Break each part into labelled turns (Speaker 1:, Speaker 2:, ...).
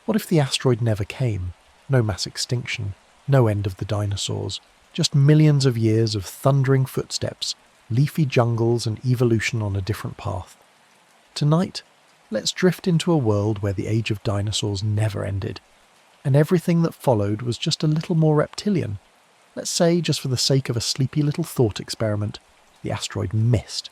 Speaker 1: What if the asteroid never came? No mass extinction, no end of the dinosaurs, just millions of years of thundering footsteps, leafy jungles and evolution on a different path. Tonight, let's drift into a world where the age of dinosaurs never ended, and everything that followed was just a little more reptilian. Let's say, just for the sake of a sleepy little thought experiment, the asteroid missed.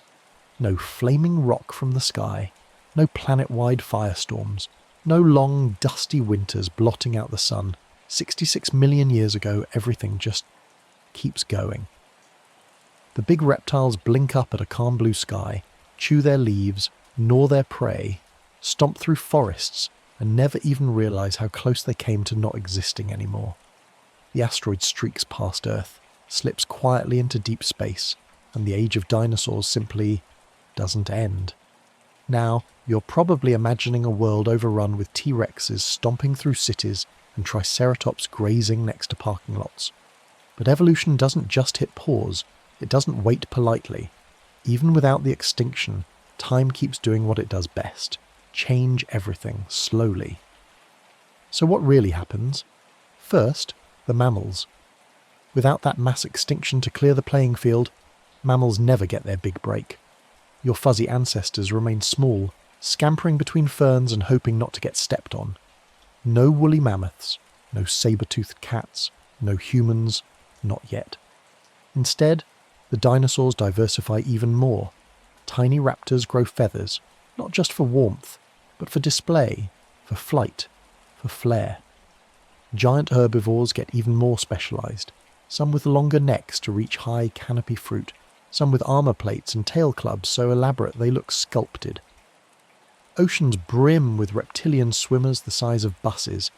Speaker 1: No flaming rock from the sky, no planet-wide firestorms, no long, dusty winters blotting out the sun. 66 million years ago, everything just keeps going. The big reptiles blink up at a calm blue sky, chew their leaves, gnaw their prey, stomp through forests, and never even realise how close they came to not existing anymore. The asteroid streaks past Earth, slips quietly into deep space, and the age of dinosaurs simply doesn't end. Now, you're probably imagining a world overrun with T-Rexes stomping through cities and Triceratops grazing next to parking lots. But evolution doesn't just hit pause, it doesn't wait politely. Even without the extinction, time keeps doing what it does best: change everything, slowly. So what really happens? First, the mammals. Without that mass extinction to clear the playing field, mammals never get their big break. Your fuzzy ancestors remain small, scampering between ferns and hoping not to get stepped on. No woolly mammoths, no saber-toothed cats, no humans, not yet. Instead, the dinosaurs diversify even more. Tiny raptors grow feathers, not just for warmth, but for display, for flight, for flair. Giant herbivores get even more specialised, some with longer necks to reach high canopy fruit, some with armour plates and tail clubs so elaborate they look sculpted. Oceans brim with reptilian swimmers the size of buses.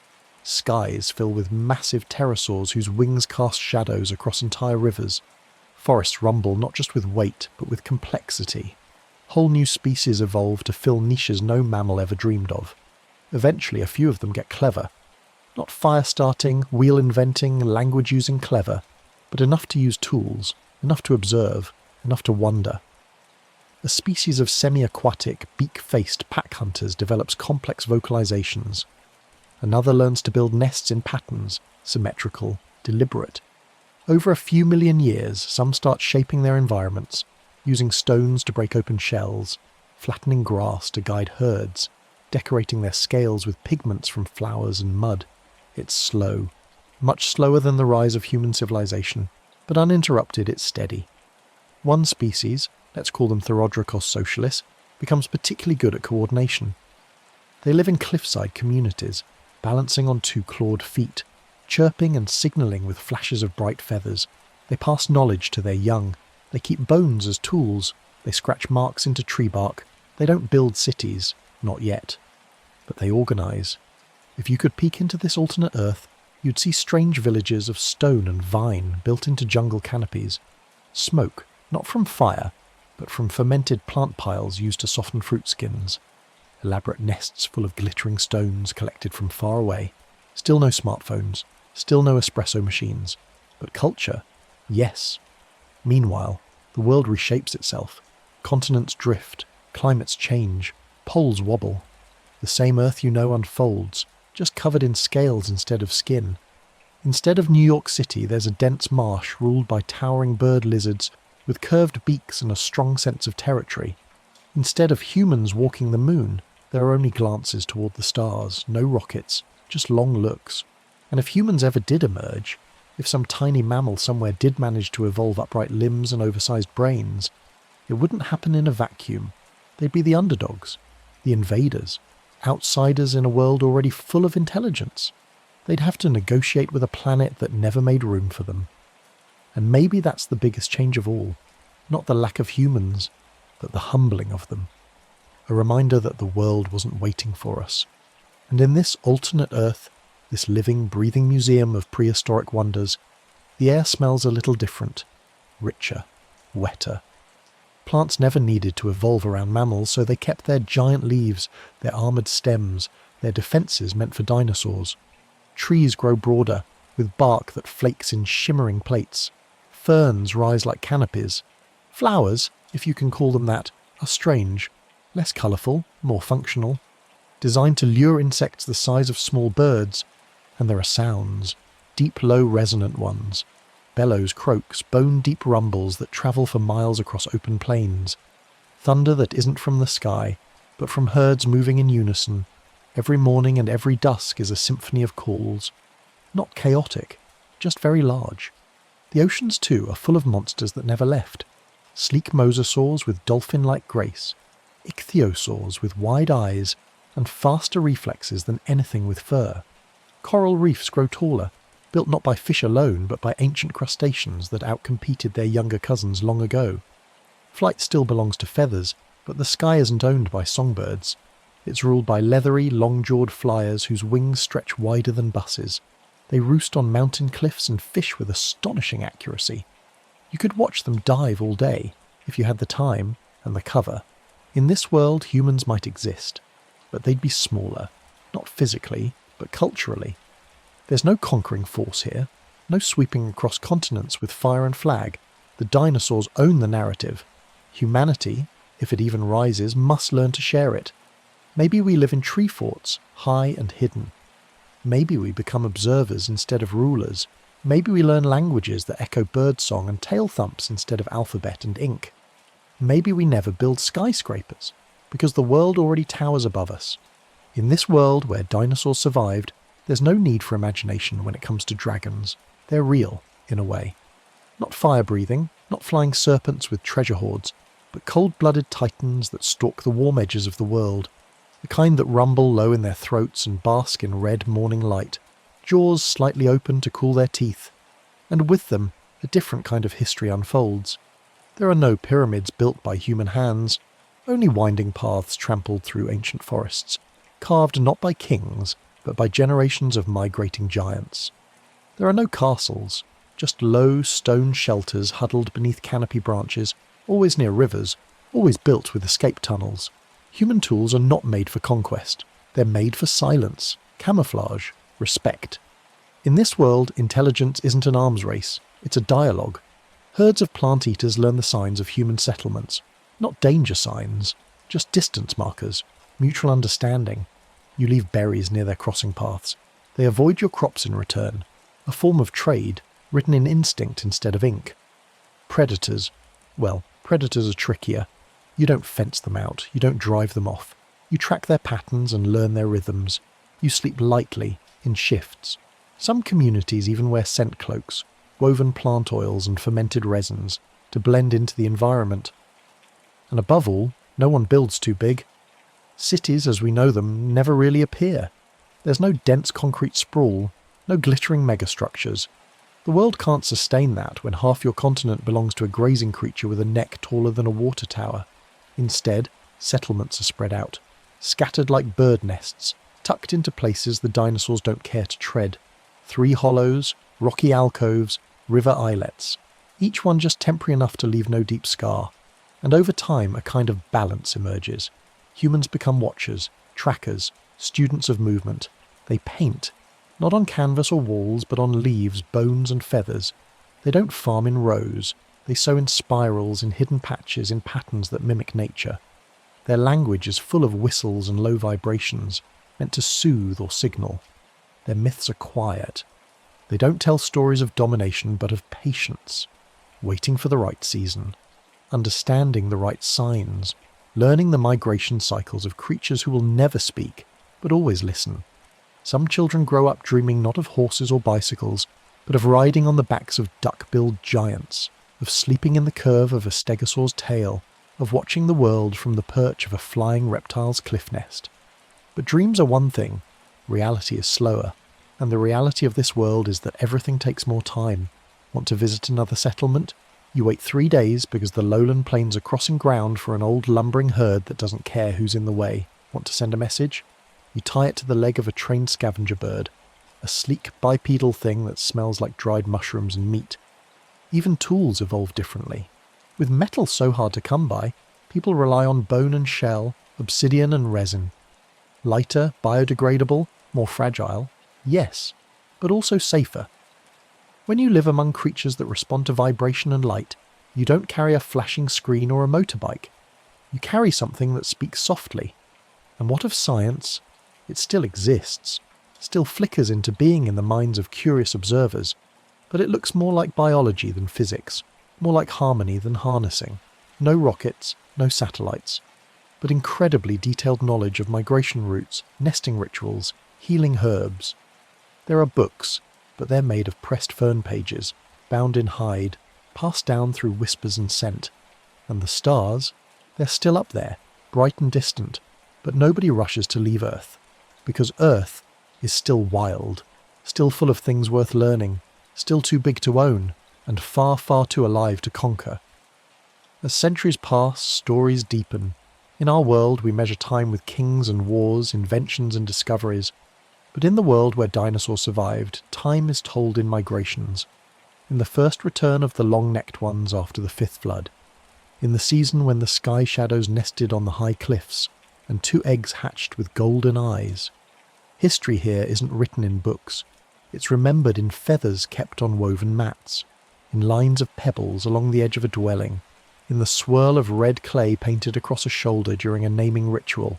Speaker 1: Skies fill with massive pterosaurs whose wings cast shadows across entire rivers. Forests rumble not just with weight, but with complexity. Whole new species evolve to fill niches no mammal ever dreamed of. Eventually, a few of them get clever. Not fire-starting, wheel-inventing, language-using clever, but enough to use tools, enough to observe, enough to wonder. A species of semi-aquatic, beak-faced pack hunters develops complex vocalizations. Another learns to build nests in patterns, symmetrical, deliberate. Over a few million years, some start shaping their environments, using stones to break open shells, flattening grass to guide herds, decorating their scales with pigments from flowers and mud. It's slow, much slower than the rise of human civilization, but uninterrupted it's steady. One species, let's call them Therodricos socialis, becomes particularly good at coordination. They live in cliffside communities, balancing on two clawed feet, chirping and signalling with flashes of bright feathers. They pass knowledge to their young. They keep bones as tools. They scratch marks into tree bark. They don't build cities, not yet. But they organise. If you could peek into this alternate Earth, you'd see strange villages of stone and vine built into jungle canopies. Smoke, not from fire, but from fermented plant piles used to soften fruit skins. Elaborate nests full of glittering stones collected from far away. Still no smartphones, still no espresso machines. But culture, yes. Meanwhile, the world reshapes itself. Continents drift, climates change, poles wobble. The same Earth you know unfolds, just covered in scales instead of skin. Instead of New York City, there's a dense marsh ruled by towering bird lizards with curved beaks and a strong sense of territory. Instead of humans walking the moon, there are only glances toward the stars, no rockets, just long looks. And if humans ever did emerge, if some tiny mammal somewhere did manage to evolve upright limbs and oversized brains, it wouldn't happen in a vacuum. They'd be the underdogs, the invaders, outsiders in a world already full of intelligence. They'd have to negotiate with a planet that never made room for them. And maybe that's the biggest change of all, not the lack of humans, but the humbling of them. A reminder that the world wasn't waiting for us. And in this alternate Earth, this living, breathing museum of prehistoric wonders, the air smells a little different, richer, wetter. Plants never needed to evolve around mammals, so they kept their giant leaves, their armoured stems, their defences meant for dinosaurs. Trees grow broader, with bark that flakes in shimmering plates. Ferns rise like canopies. Flowers, if you can call them that, are strange, less colourful, more functional. designed to lure insects the size of small birds. And there are sounds, deep, low, resonant ones. Bellows, croaks, bone-deep rumbles that travel for miles across open plains. Thunder that isn't from the sky, but from herds moving in unison. Every morning and every dusk is a symphony of calls. Not chaotic, just very large. The oceans, too, are full of monsters that never left. Sleek mosasaurs with dolphin-like grace, ichthyosaurs with wide eyes and faster reflexes than anything with fur. Coral reefs grow taller, built not by fish alone but by ancient crustaceans that outcompeted their younger cousins long ago. Flight still belongs to feathers, but the sky isn't owned by songbirds. It's ruled by leathery, long-jawed flyers whose wings stretch wider than buses. They roost on mountain cliffs and fish with astonishing accuracy. You could watch them dive all day, if you had the time and the cover. In this world, humans might exist, but they'd be smaller, not physically, but culturally. There's no conquering force here, no sweeping across continents with fire and flag. The dinosaurs own the narrative. Humanity, if it even rises, must learn to share it. Maybe we live in tree forts, high and hidden. Maybe we become observers instead of rulers. Maybe we learn languages that echo birdsong and tail thumps instead of alphabet and ink. Maybe we never build skyscrapers, because the world already towers above us. In this world where dinosaurs survived, there's no need for imagination when it comes to dragons. They're real, in a way. Not fire-breathing, not flying serpents with treasure hoards, but cold-blooded titans that stalk the warm edges of the world. The kind that rumble low in their throats and bask in red morning light, jaws slightly open to cool their teeth. And with them, a different kind of history unfolds. There are no pyramids built by human hands, only winding paths trampled through ancient forests, carved not by kings, but by generations of migrating giants. There are no castles, just low stone shelters huddled beneath canopy branches, always near rivers, always built with escape tunnels. Human tools are not made for conquest. They're made for silence, camouflage, respect. In this world, intelligence isn't an arms race, it's a dialogue. Herds of plant-eaters learn the signs of human settlements. Not danger signs, just distance markers, mutual understanding. You leave berries near their crossing paths. They avoid your crops in return. A form of trade, written in instinct instead of ink. Predators. Well, predators are trickier. You don't fence them out, you don't drive them off. You track their patterns and learn their rhythms. You sleep lightly, in shifts. Some communities even wear scent cloaks, woven plant oils and fermented resins, to blend into the environment. And above all, no one builds too big. Cities as we know them never really appear. There's no dense concrete sprawl, no glittering megastructures. The world can't sustain that when half your continent belongs to a grazing creature with a neck taller than a water tower. Instead, settlements are spread out, scattered like bird nests, tucked into places the dinosaurs don't care to tread. 3 hollows, rocky alcoves, river islets, each one just temporary enough to leave no deep scar. And over time, a kind of balance emerges. Humans become watchers, trackers, students of movement. They paint, not on canvas or walls, but on leaves, bones and feathers. They don't farm in rows. They sow in spirals, in hidden patches, in patterns that mimic nature. Their language is full of whistles and low vibrations, meant to soothe or signal. Their myths are quiet. They don't tell stories of domination, but of patience, waiting for the right season, understanding the right signs, learning the migration cycles of creatures who will never speak, but always listen. Some children grow up dreaming not of horses or bicycles, but of riding on the backs of duck-billed giants, of sleeping in the curve of a stegosaur's tail, of watching the world from the perch of a flying reptile's cliff nest. But dreams are one thing, reality is slower, and the reality of this world is that everything takes more time. Want to visit another settlement? You wait 3 days because the lowland plains are crossing ground for an old lumbering herd that doesn't care who's in the way. Want to send a message? You tie it to the leg of a trained scavenger bird, a sleek bipedal thing that smells like dried mushrooms and meat. Even tools evolve differently. With metal so hard to come by, people rely on bone and shell, obsidian and resin. Lighter, biodegradable, more fragile, yes, but also safer. When you live among creatures that respond to vibration and light, you don't carry a flashing screen or a motorbike. You carry something that speaks softly. And what of science, It still exists, still flickers into being in the minds of curious observers, but it looks more like biology than physics, more like harmony than harnessing. No rockets, no satellites, but incredibly detailed knowledge of migration routes, nesting rituals, healing herbs. There are books, but they're made of pressed fern pages, bound in hide, passed down through whispers and scent. And the stars, they're still up there, bright and distant, but nobody rushes to leave Earth, because Earth is still wild, still full of things worth learning, still too big to own, and far, far too alive to conquer. As centuries pass, stories deepen. In our world, we measure time with kings and wars, inventions and discoveries. But in the world where dinosaurs survived, time is told in migrations. In the first return of the long-necked ones after the fifth flood. In the season when the sky shadows nested on the high cliffs, and 2 eggs hatched with golden eyes. History here isn't written in books. It's remembered in feathers kept on woven mats, in lines of pebbles along the edge of a dwelling, in the swirl of red clay painted across a shoulder during a naming ritual.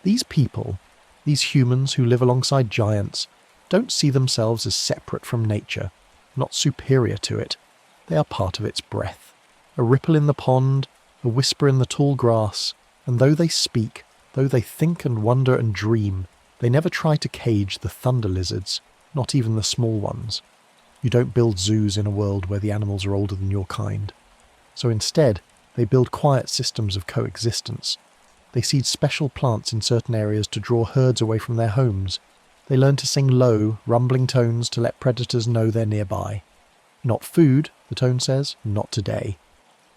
Speaker 1: These people, these humans who live alongside giants, don't see themselves as separate from nature, not superior to it. They are part of its breath. A ripple in the pond, a whisper in the tall grass, and though they speak, though they think and wonder and dream, they never try to cage the thunder lizards, not even the small ones. You don't build zoos in a world where the animals are older than your kind. So instead, they build quiet systems of coexistence. They seed special plants in certain areas to draw herds away from their homes. They learn to sing low, rumbling tones to let predators know they're nearby. Not food, the tone says, not today.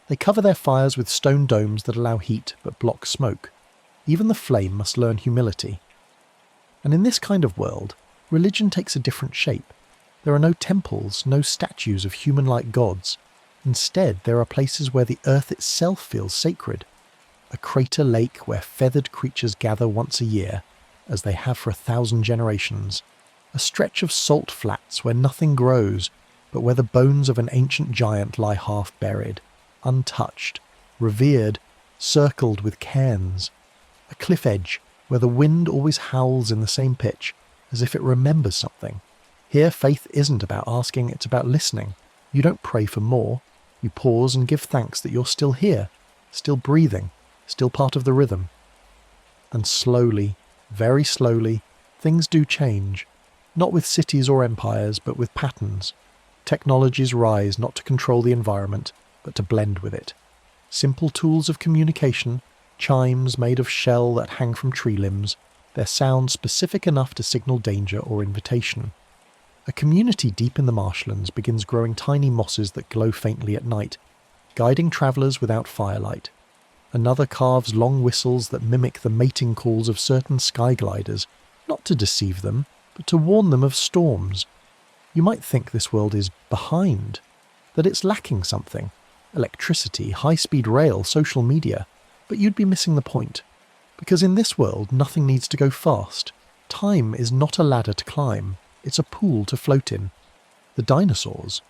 Speaker 1: They cover their fires with stone domes that allow heat but block smoke. Even the flame must learn humility. And in this kind of world, religion takes a different shape. There are no temples, no statues of human-like gods. Instead, there are places where the earth itself feels sacred. A crater lake where feathered creatures gather once a year, as they have for 1,000 generations. A stretch of salt flats where nothing grows, but where the bones of an ancient giant lie half buried, untouched, revered, circled with cairns. A cliff edge where the wind always howls in the same pitch, as if it remembers something. Here, faith isn't about asking, it's about listening. You don't pray for more. You pause and give thanks that you're still here, still breathing, still part of the rhythm. And slowly, very slowly, things do change. Not with cities or empires, but with patterns. Technologies rise not to control the environment, but to blend with it. Simple tools of communication, chimes made of shell that hang from tree limbs, their sound specific enough to signal danger or invitation. A community deep in the marshlands begins growing tiny mosses that glow faintly at night, guiding travellers without firelight. Another carves long whistles that mimic the mating calls of certain sky gliders, not to deceive them, but to warn them of storms. You might think this world is behind, that it's lacking something. Electricity, high-speed rail, social media. But you'd be missing the point. Because in this world, nothing needs to go fast. Time is not a ladder to climb. It's a pool to float in. The dinosaurs,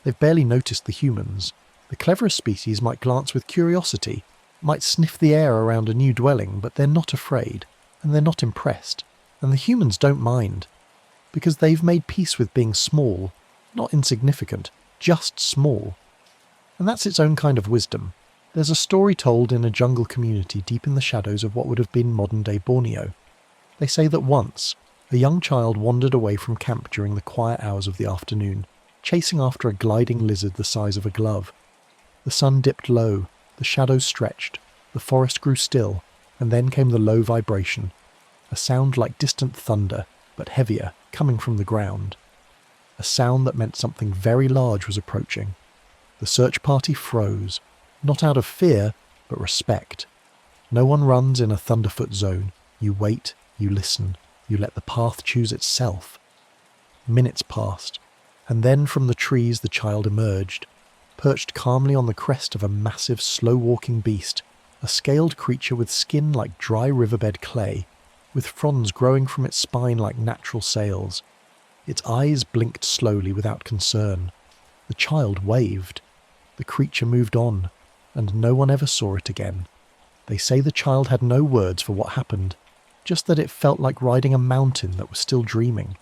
Speaker 1: they've barely noticed the humans. The cleverest species might glance with curiosity, might sniff the air around a new dwelling, but they're not afraid, and they're not impressed. And the humans don't mind. Because they've made peace with being small, not insignificant, just small. And that's its own kind of wisdom. There's a story told in a jungle community deep in the shadows of what would have been modern-day Borneo. They say that once, a young child wandered away from camp during the quiet hours of the afternoon, chasing after a gliding lizard the size of a glove. The sun dipped low, the shadows stretched, the forest grew still, and then came the low vibration, a sound like distant thunder, but heavier, coming from the ground. A sound that meant something very large was approaching. The search party froze, not out of fear, but respect. No one runs in a thunderfoot zone. You wait, you listen, you let the path choose itself. Minutes passed, and then from the trees the child emerged, perched calmly on the crest of a massive, slow-walking beast, a scaled creature with skin like dry riverbed clay, with fronds growing from its spine like natural sails. Its eyes blinked slowly without concern. The child waved. The creature moved on, and no one ever saw it again. They say the child had no words for what happened, just that it felt like riding a mountain that was still dreaming.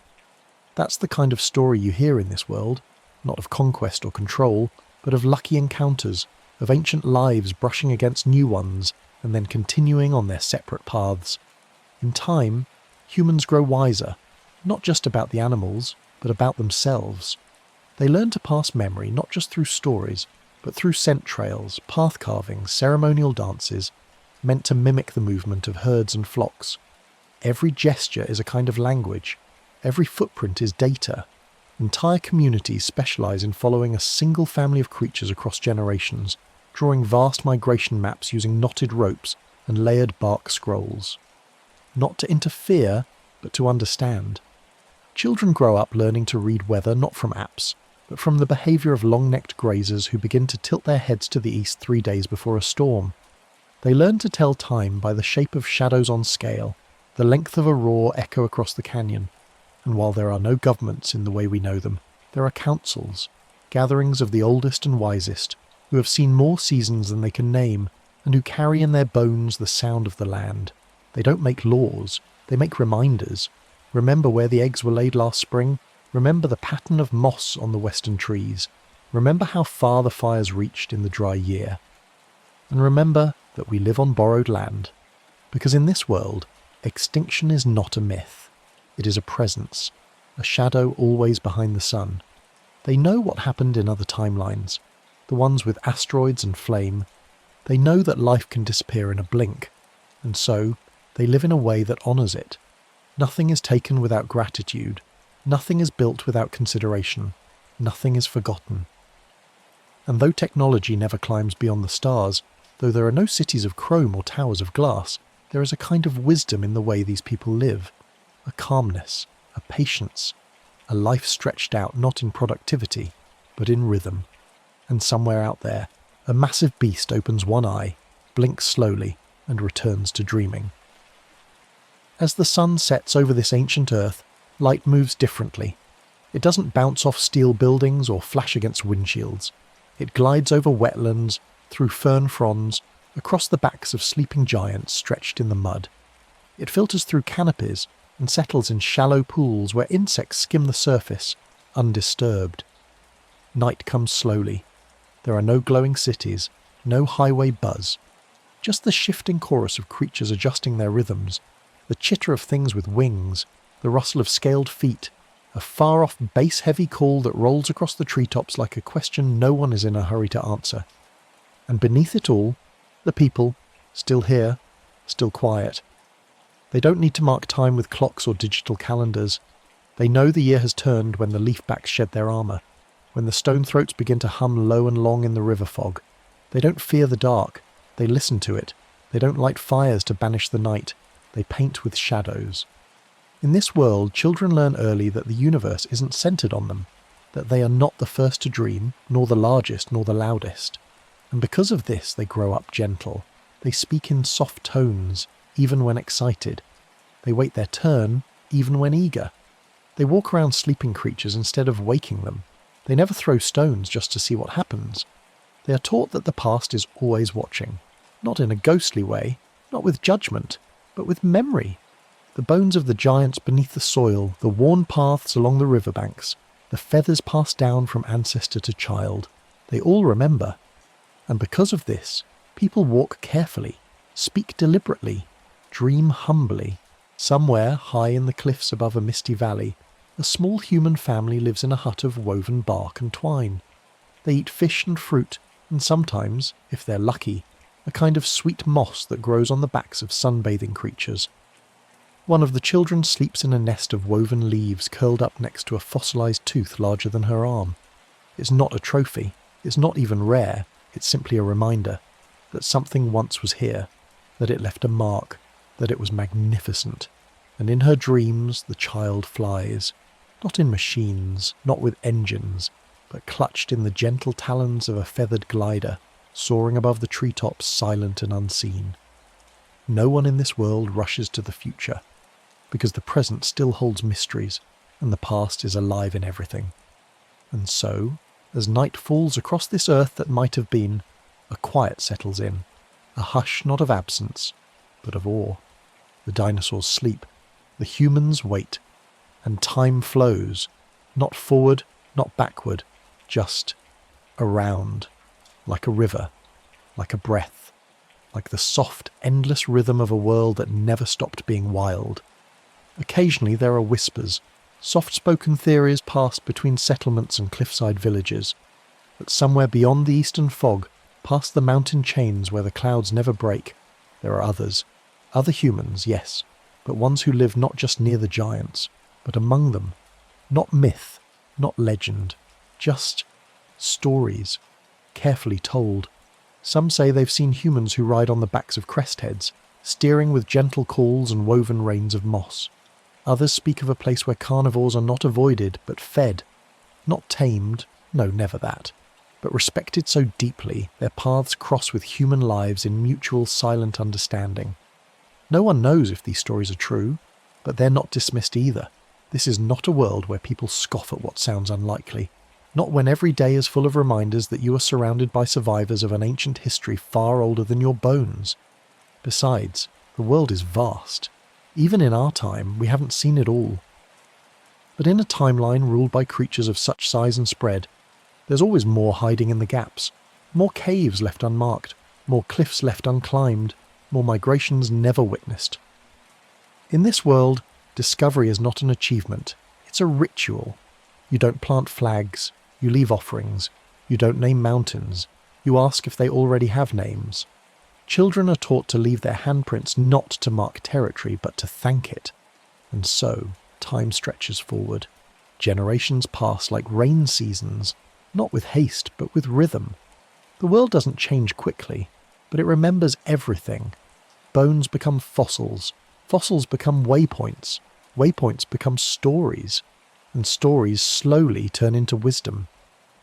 Speaker 1: That's the kind of story you hear in this world, not of conquest or control, but of lucky encounters, of ancient lives brushing against new ones and then continuing on their separate paths. In time, humans grow wiser, not just about the animals, but about themselves. They learn to pass memory not just through stories, but through scent trails, path carvings, ceremonial dances, meant to mimic the movement of herds and flocks. Every gesture is a kind of language. Every footprint is data. Entire communities specialize in following a single family of creatures across generations, drawing vast migration maps using knotted ropes and layered bark scrolls. Not to interfere, but to understand. Children grow up learning to read weather not from apps, but from the behaviour of long-necked grazers who begin to tilt their heads to the east 3 days before a storm. They learn to tell time by the shape of shadows on scale, the length of a roar echo across the canyon. And while there are no governments in the way we know them, there are councils, gatherings of the oldest and wisest, who have seen more seasons than they can name, and who carry in their bones the sound of the land. They don't make laws, they make reminders. Remember where the eggs were laid last spring? Remember the pattern of moss on the western trees. Remember how far the fires reached in the dry year. And remember that we live on borrowed land, because in this world, extinction is not a myth. It is a presence, a shadow always behind the sun. They know what happened in other timelines, the ones with asteroids and flame. They know that life can disappear in a blink, and so they live in a way that honours it. Nothing is taken without gratitude. Nothing is built without consideration. Nothing is forgotten. And though technology never climbs beyond the stars, though there are no cities of chrome or towers of glass, there is a kind of wisdom in the way these people live. A calmness, a patience, a life stretched out not in productivity, but in rhythm. And somewhere out there, a massive beast opens one eye, blinks slowly, and returns to dreaming. As the sun sets over this ancient earth, light moves differently. It doesn't bounce off steel buildings or flash against windshields. It glides over wetlands, through fern fronds, across the backs of sleeping giants stretched in the mud. It filters through canopies and settles in shallow pools where insects skim the surface, undisturbed. Night comes slowly. There are no glowing cities, no highway buzz. Just the shifting chorus of creatures adjusting their rhythms, the chitter of things with wings, the rustle of scaled feet, a far-off bass-heavy call that rolls across the treetops like a question no one is in a hurry to answer. And beneath it all, the people, still here, still quiet. They don't need to mark time with clocks or digital calendars. They know the year has turned when the leafbacks shed their armour, when the stone-throats begin to hum low and long in the river fog. They don't fear the dark. They listen to it. They don't light fires to banish the night. They paint with shadows. In this world, children learn early that the universe isn't centred on them, that they are not the first to dream, nor the largest, nor the loudest. And because of this, they grow up gentle. They speak in soft tones, even when excited. They wait their turn, even when eager. They walk around sleeping creatures instead of waking them. They never throw stones just to see what happens. They are taught that the past is always watching, not in a ghostly way, not with judgment, but with memory. The bones of the giants beneath the soil, the worn paths along the riverbanks, the feathers passed down from ancestor to child, they all remember. And because of this, people walk carefully, speak deliberately, dream humbly. Somewhere high in the cliffs above a misty valley, a small human family lives in a hut of woven bark and twine. They eat fish and fruit, and sometimes, if they're lucky, a kind of sweet moss that grows on the backs of sunbathing creatures. One of the children sleeps in a nest of woven leaves curled up next to a fossilized tooth larger than her arm. It's not a trophy, it's not even rare, it's simply a reminder that something once was here, that it left a mark, that it was magnificent. And in her dreams the child flies, not in machines, not with engines, but clutched in the gentle talons of a feathered glider, soaring above the treetops silent and unseen. No one in this world rushes to the future, because the present still holds mysteries, and the past is alive in everything. And so, as night falls across this earth that might have been, a quiet settles in, a hush not of absence, but of awe. The dinosaurs sleep. The humans wait. And time flows. Not forward, not backward. Just around. Like a river. Like a breath. Like the soft, endless rhythm of a world that never stopped being wild. Occasionally there are whispers. Soft-spoken theories passed between settlements and cliffside villages. But somewhere beyond the eastern fog, past the mountain chains where the clouds never break, there are others. Other humans, yes, but ones who live not just near the giants, but among them. Not myth, not legend, just stories, carefully told. Some say they've seen humans who ride on the backs of crestheads, steering with gentle calls and woven reins of moss. Others speak of a place where carnivores are not avoided, but fed. Not tamed, no, never that, but respected so deeply their paths cross with human lives in mutual silent understanding. No one knows if these stories are true, but they're not dismissed either. This is not a world where people scoff at what sounds unlikely. Not when every day is full of reminders that you are surrounded by survivors of an ancient history far older than your bones. Besides, the world is vast. Even in our time, we haven't seen it all. But in a timeline ruled by creatures of such size and spread, there's always more hiding in the gaps, more caves left unmarked, more cliffs left unclimbed, more migrations never witnessed. In this world, discovery is not an achievement, it's a ritual. You don't plant flags, you leave offerings, you don't name mountains, you ask if they already have names. Children are taught to leave their handprints not to mark territory, but to thank it. And so, time stretches forward. Generations pass like rain seasons, not with haste, but with rhythm. The world doesn't change quickly, but it remembers everything. Bones become fossils, fossils become waypoints become stories, and stories slowly turn into wisdom.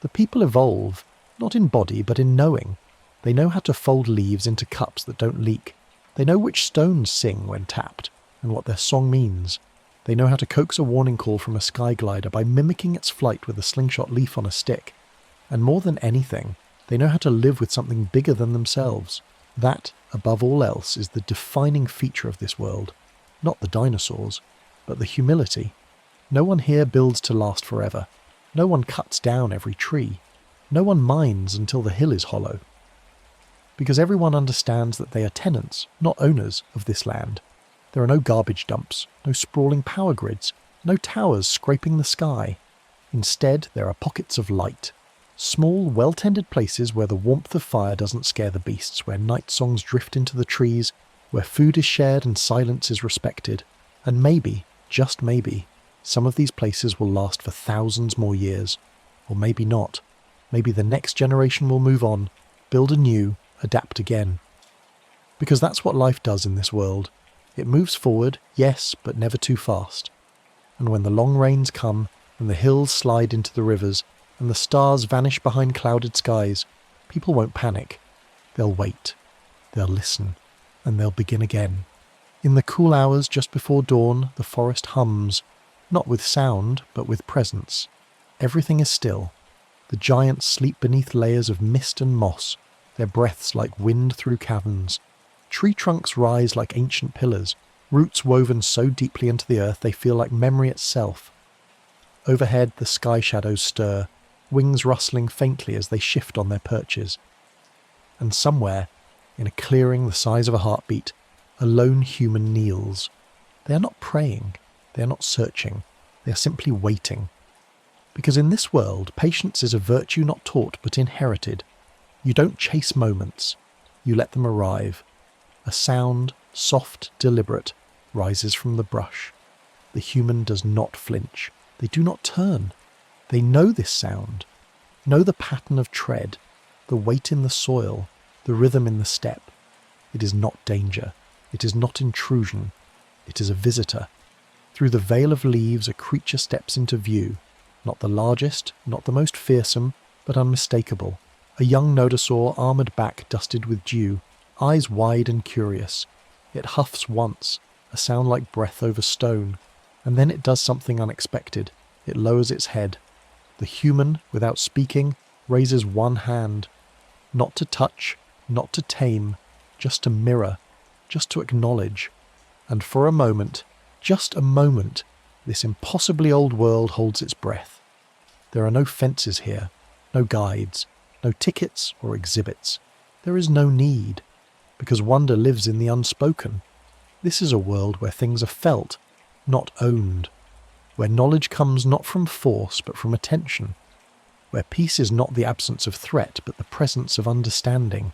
Speaker 1: The people evolve, not in body, but in knowing. They know how to fold leaves into cups that don't leak. They know which stones sing when tapped, and what their song means. They know how to coax a warning call from a sky glider by mimicking its flight with a slingshot leaf on a stick. And more than anything, they know how to live with something bigger than themselves. That, above all else, is the defining feature of this world. Not the dinosaurs, but the humility. No one here builds to last forever. No one cuts down every tree. No one mines until the hill is hollow. Because everyone understands that they are tenants, not owners, of this land. There are no garbage dumps, no sprawling power grids, no towers scraping the sky. Instead, there are pockets of light. Small, well-tended places where the warmth of fire doesn't scare the beasts, where night songs drift into the trees, where food is shared and silence is respected. And maybe, just maybe, some of these places will last for thousands more years. Or maybe not. Maybe the next generation will move on, build anew, adapt again. Because that's what life does in this world. It moves forward, yes, but never too fast. And when the long rains come, and the hills slide into the rivers, and the stars vanish behind clouded skies, people won't panic. They'll wait. They'll listen. And they'll begin again. In the cool hours just before dawn, the forest hums, not with sound, but with presence. Everything is still. The giants sleep beneath layers of mist and moss, their breaths like wind through caverns. Tree trunks rise like ancient pillars, roots woven so deeply into the earth they feel like memory itself. Overhead, the sky shadows stir, wings rustling faintly as they shift on their perches. And somewhere, in a clearing the size of a heartbeat, a lone human kneels. They are not praying, they are not searching, they are simply waiting. Because in this world, patience is a virtue not taught but inherited. You don't chase moments, you let them arrive. A sound, soft, deliberate, rises from the brush. The human does not flinch. They do not turn. They know this sound, know the pattern of tread, the weight in the soil, the rhythm in the step. It is not danger. It is not intrusion. It is a visitor. Through the veil of leaves, a creature steps into view. Not the largest, not the most fearsome, but unmistakable. A young nodosaur, armoured back dusted with dew, eyes wide and curious. It huffs once, a sound like breath over stone, and then it does something unexpected. It lowers its head. The human, without speaking, raises one hand. Not to touch, not to tame, just to mirror, just to acknowledge. And for a moment, just a moment, this impossibly old world holds its breath. There are no fences here, no guides, no tickets or exhibits. There is no need, because wonder lives in the unspoken. This is a world where things are felt, not owned, where knowledge comes not from force but from attention, where peace is not the absence of threat but the presence of understanding.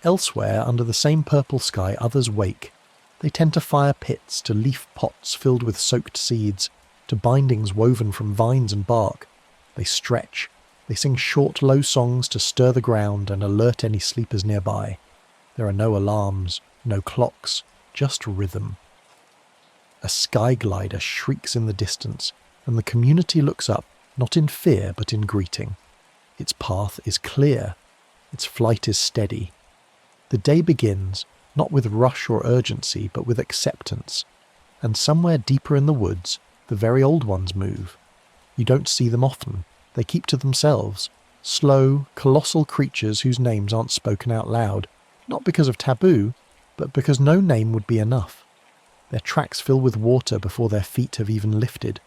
Speaker 1: Elsewhere, under the same purple sky, others wake. They tend to fire pits, to leaf pots filled with soaked seeds, to bindings woven from vines and bark. They stretch. They sing short, low songs to stir the ground and alert any sleepers nearby. There are no alarms, no clocks, just rhythm. A sky glider shrieks in the distance, and the community looks up, not in fear but in greeting. Its path is clear. Its flight is steady. The day begins, not with rush or urgency, but with acceptance. And somewhere deeper in the woods, the very old ones move. You don't see them often. They keep to themselves. Slow, colossal creatures whose names aren't spoken out loud, not because of taboo, but because no name would be enough. Their tracks fill with water before their feet have even lifted.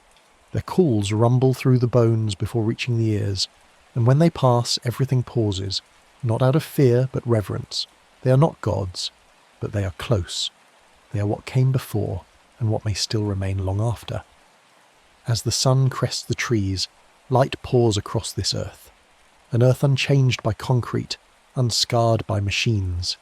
Speaker 1: Their calls rumble through the bones before reaching the ears, and when they pass, everything pauses, not out of fear but reverence. They are not gods, but they are close. They are what came before, and what may still remain long after. As the sun crests the trees, light pours across this earth. An earth unchanged by concrete, unscarred by machines.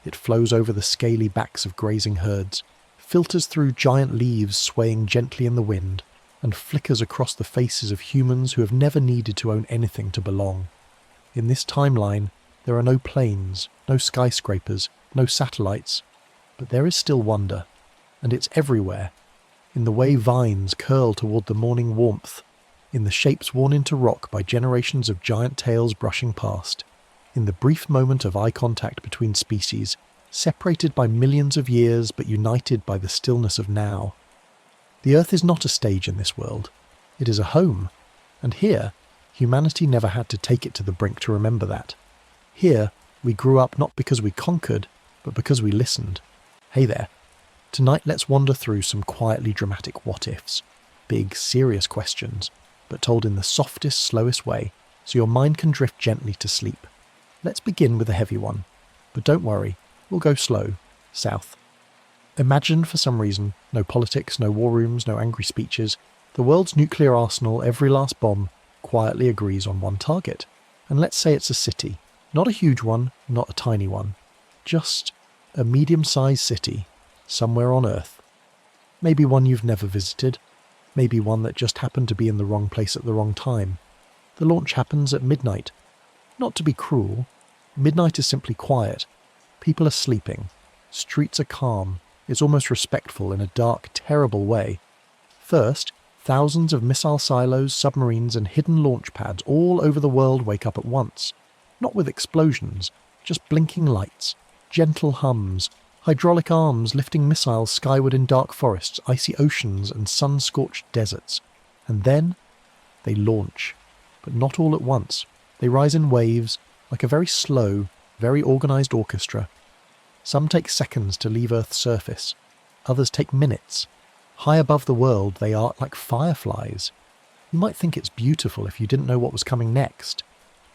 Speaker 1: It flows over the scaly backs of grazing herds, filters through giant leaves swaying gently in the wind, and flickers across the faces of humans who have never needed to own anything to belong. In this timeline, there are no planes, no skyscrapers, no satellites, but there is still wonder, and it's everywhere, in the way vines curl toward the morning warmth, in the shapes worn into rock by generations of giant tails brushing past, in the brief moment of eye contact between species, separated by millions of years but united by the stillness of now. The Earth is not a stage in this world. It is a home, and here, humanity never had to take it to the brink to remember that. Here, we grew up not because we conquered, but because we listened. Hey there. Tonight let's wander through some quietly dramatic what-ifs. Big, serious questions, but told in the softest, slowest way, so your mind can drift gently to sleep. Let's begin with a heavy one. But don't worry, we'll go slow, south. Imagine, for some reason, no politics, no war rooms, no angry speeches, the world's nuclear arsenal, every last bomb, quietly agrees on one target. And let's say it's a city. Not a huge one, not a tiny one. Just a medium-sized city, somewhere on Earth. Maybe one you've never visited. Maybe one that just happened to be in the wrong place at the wrong time. The launch happens at midnight. Not to be cruel, midnight is simply quiet. People are sleeping. Streets are calm. It's almost respectful in a dark, terrible way. First, thousands of missile silos, submarines and hidden launch pads all over the world wake up at once. Not with explosions, just blinking lights, gentle hums, hydraulic arms lifting missiles skyward in dark forests, icy oceans and sun-scorched deserts. And then they launch. But not all at once. They rise in waves, like a very slow, very organised orchestra. Some take seconds to leave Earth's surface. Others take minutes. High above the world, they arc like fireflies. You might think it's beautiful if you didn't know what was coming next.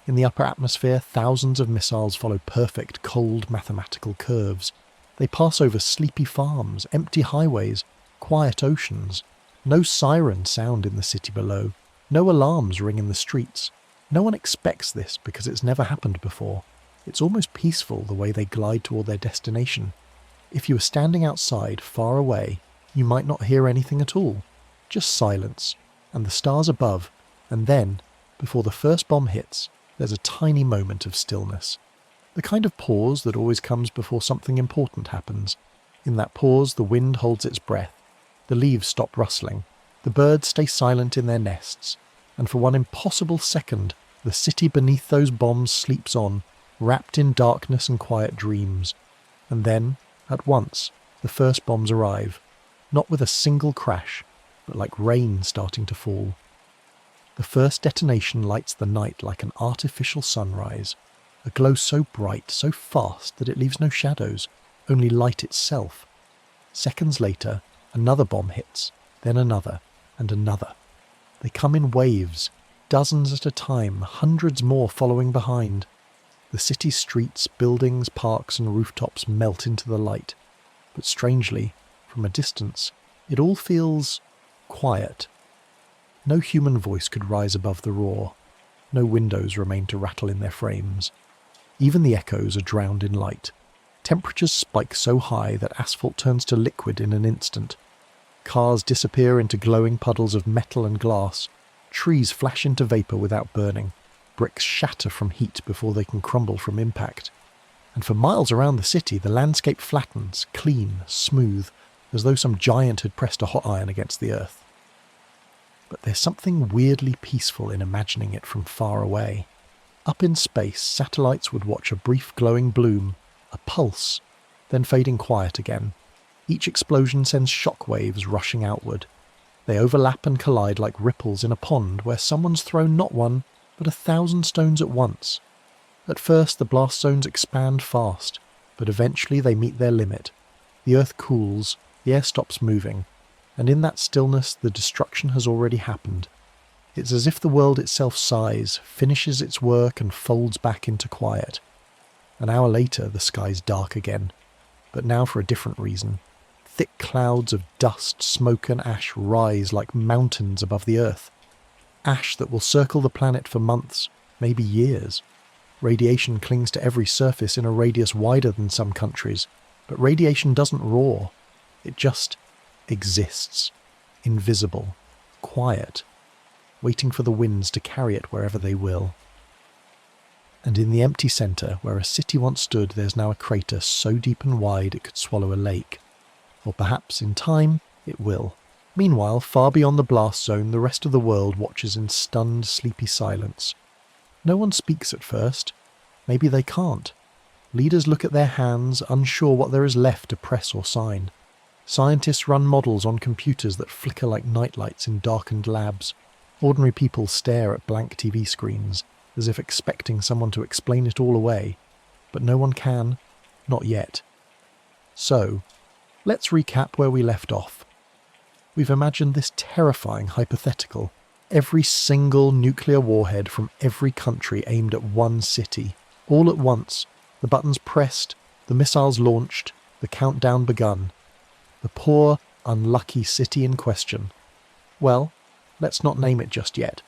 Speaker 1: In the upper atmosphere, thousands of missiles follow perfect, cold, mathematical curves. They pass over sleepy farms, empty highways, quiet oceans. No sirens sound in the city below. No alarms ring in the streets. No one expects this because it's never happened before. It's almost peaceful the way they glide toward their destination. If you were standing outside, far away, you might not hear anything at all. Just silence, and the stars above, and then, before the first bomb hits, there's a tiny moment of stillness. The kind of pause that always comes before something important happens. In that pause, the wind holds its breath. The leaves stop rustling. The birds stay silent in their nests. And for one impossible second, the city beneath those bombs sleeps on, wrapped in darkness and quiet dreams. And then, at once, the first bombs arrive. Not with a single crash, but like rain starting to fall. The first detonation lights the night like an artificial sunrise. A glow so bright, so fast that it leaves no shadows, only light itself. Seconds later, another bomb hits, then another, and another. They come in waves, dozens at a time, hundreds more following behind. The city's streets, buildings, parks and rooftops melt into the light. But strangely, from a distance, it all feels quiet. No human voice could rise above the roar. No windows remain to rattle in their frames. Even the echoes are drowned in light. Temperatures spike so high that asphalt turns to liquid in an instant. Cars disappear into glowing puddles of metal and glass. Trees flash into vapour without burning. Bricks shatter from heat before they can crumble from impact. And for miles around the city, the landscape flattens, clean, smooth, as though some giant had pressed a hot iron against the earth. But there's something weirdly peaceful in imagining it from far away. Up in space, satellites would watch a brief glowing bloom, a pulse, then fading quiet again. Each explosion sends shock waves rushing outward. They overlap and collide like ripples in a pond where someone's thrown not one, but 1,000 stones at once. At first the blast zones expand fast, but eventually they meet their limit. The earth cools, the air stops moving, and in that stillness the destruction has already happened. It's as if the world itself sighs, finishes its work and folds back into quiet. An hour later the sky's dark again, but now for a different reason. Thick clouds of dust, smoke and ash rise like mountains above the earth. Ash that will circle the planet for months, maybe years. Radiation clings to every surface in a radius wider than some countries, but radiation doesn't roar. It just exists, invisible, quiet, waiting for the winds to carry it wherever they will. And in the empty centre, where a city once stood, there's now a crater so deep and wide it could swallow a lake. Or perhaps, in time, it will. Meanwhile, far beyond the blast zone, the rest of the world watches in stunned, sleepy silence. No one speaks at first. Maybe they can't. Leaders look at their hands, unsure what there is left to press or sign. Scientists run models on computers that flicker like nightlights in darkened labs. Ordinary people stare at blank TV screens, as if expecting someone to explain it all away. But no one can. Not yet. So, let's recap where we left off. We've imagined this terrifying hypothetical. Every single nuclear warhead from every country aimed at one city. All at once. The buttons pressed, the missiles launched, the countdown begun. The poor, unlucky city in question. Well, let's not name it just yet.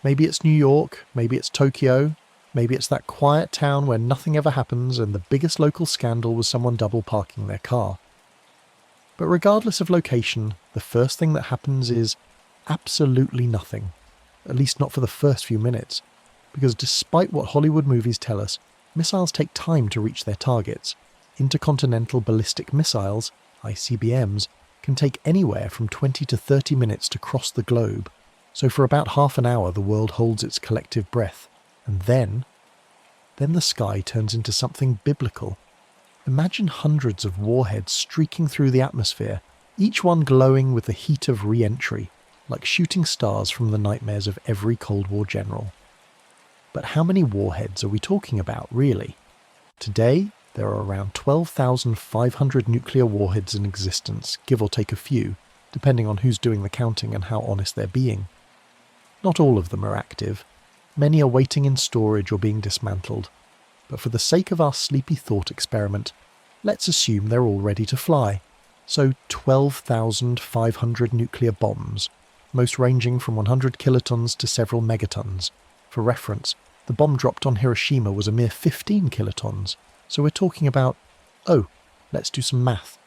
Speaker 1: Maybe it's New York, maybe it's Tokyo, maybe it's that quiet town where nothing ever happens and the biggest local scandal was someone double parking their car. But regardless of location, the first thing that happens is absolutely nothing. At least not for the first few minutes. Because despite what Hollywood movies tell us, missiles take time to reach their targets. Intercontinental ballistic missiles, ICBMs, can take anywhere from 20 to 30 minutes to cross the globe. So for about half an hour the world holds its collective breath. And then the sky turns into something biblical. Imagine hundreds of warheads streaking through the atmosphere, each one glowing with the heat of re-entry, like shooting stars from the nightmares of every Cold War general. But how many warheads are we talking about, really? Today, there are around 12,500 nuclear warheads in existence, give or take a few, depending on who's doing the counting and how honest they're being. Not all of them are active. Many are waiting in storage or being dismantled. But for the sake of our sleepy thought experiment, let's assume they're all ready to fly. So 12,500 nuclear bombs, most ranging from 100 kilotons to several megatons. For reference, the bomb dropped on Hiroshima was a mere 15 kilotons. So we're talking about, let's do some math.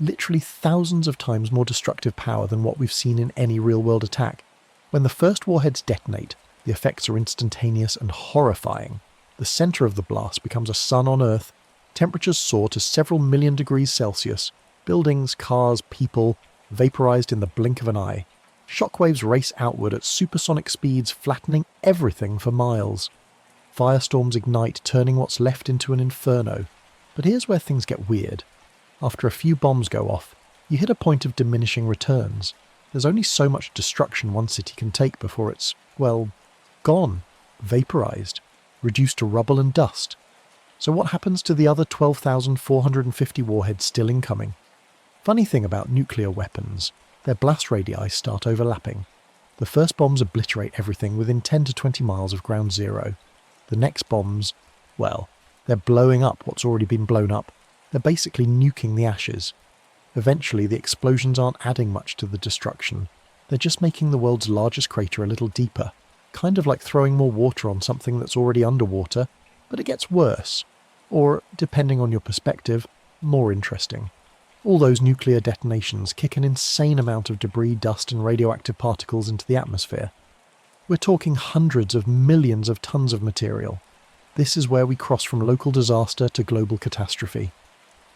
Speaker 1: Literally thousands of times more destructive power than what we've seen in any real-world attack. When the first warheads detonate, the effects are instantaneous and horrifying. The centre of the blast becomes a sun on Earth. Temperatures soar to several million degrees Celsius. Buildings, cars, people, vaporised in the blink of an eye. Shockwaves race outward at supersonic speeds, flattening everything for miles. Firestorms ignite, turning what's left into an inferno. But here's where things get weird. After a few bombs go off, you hit a point of diminishing returns. There's only so much destruction one city can take before it's, gone, vaporised, reduced to rubble and dust. So what happens to the other 12,450 warheads still incoming? Funny thing about nuclear weapons, their blast radii start overlapping. The first bombs obliterate everything within 10 to 20 miles of ground zero. The next bombs, well, they're blowing up what's already been blown up. They're basically nuking the ashes. Eventually, the explosions aren't adding much to the destruction. They're just making the world's largest crater a little deeper, kind of like throwing more water on something that's already underwater, but it gets worse. Or, depending on your perspective, more interesting. All those nuclear detonations kick an insane amount of debris, dust and radioactive particles into the atmosphere. We're talking hundreds of millions of tons of material. This is where we cross from local disaster to global catastrophe.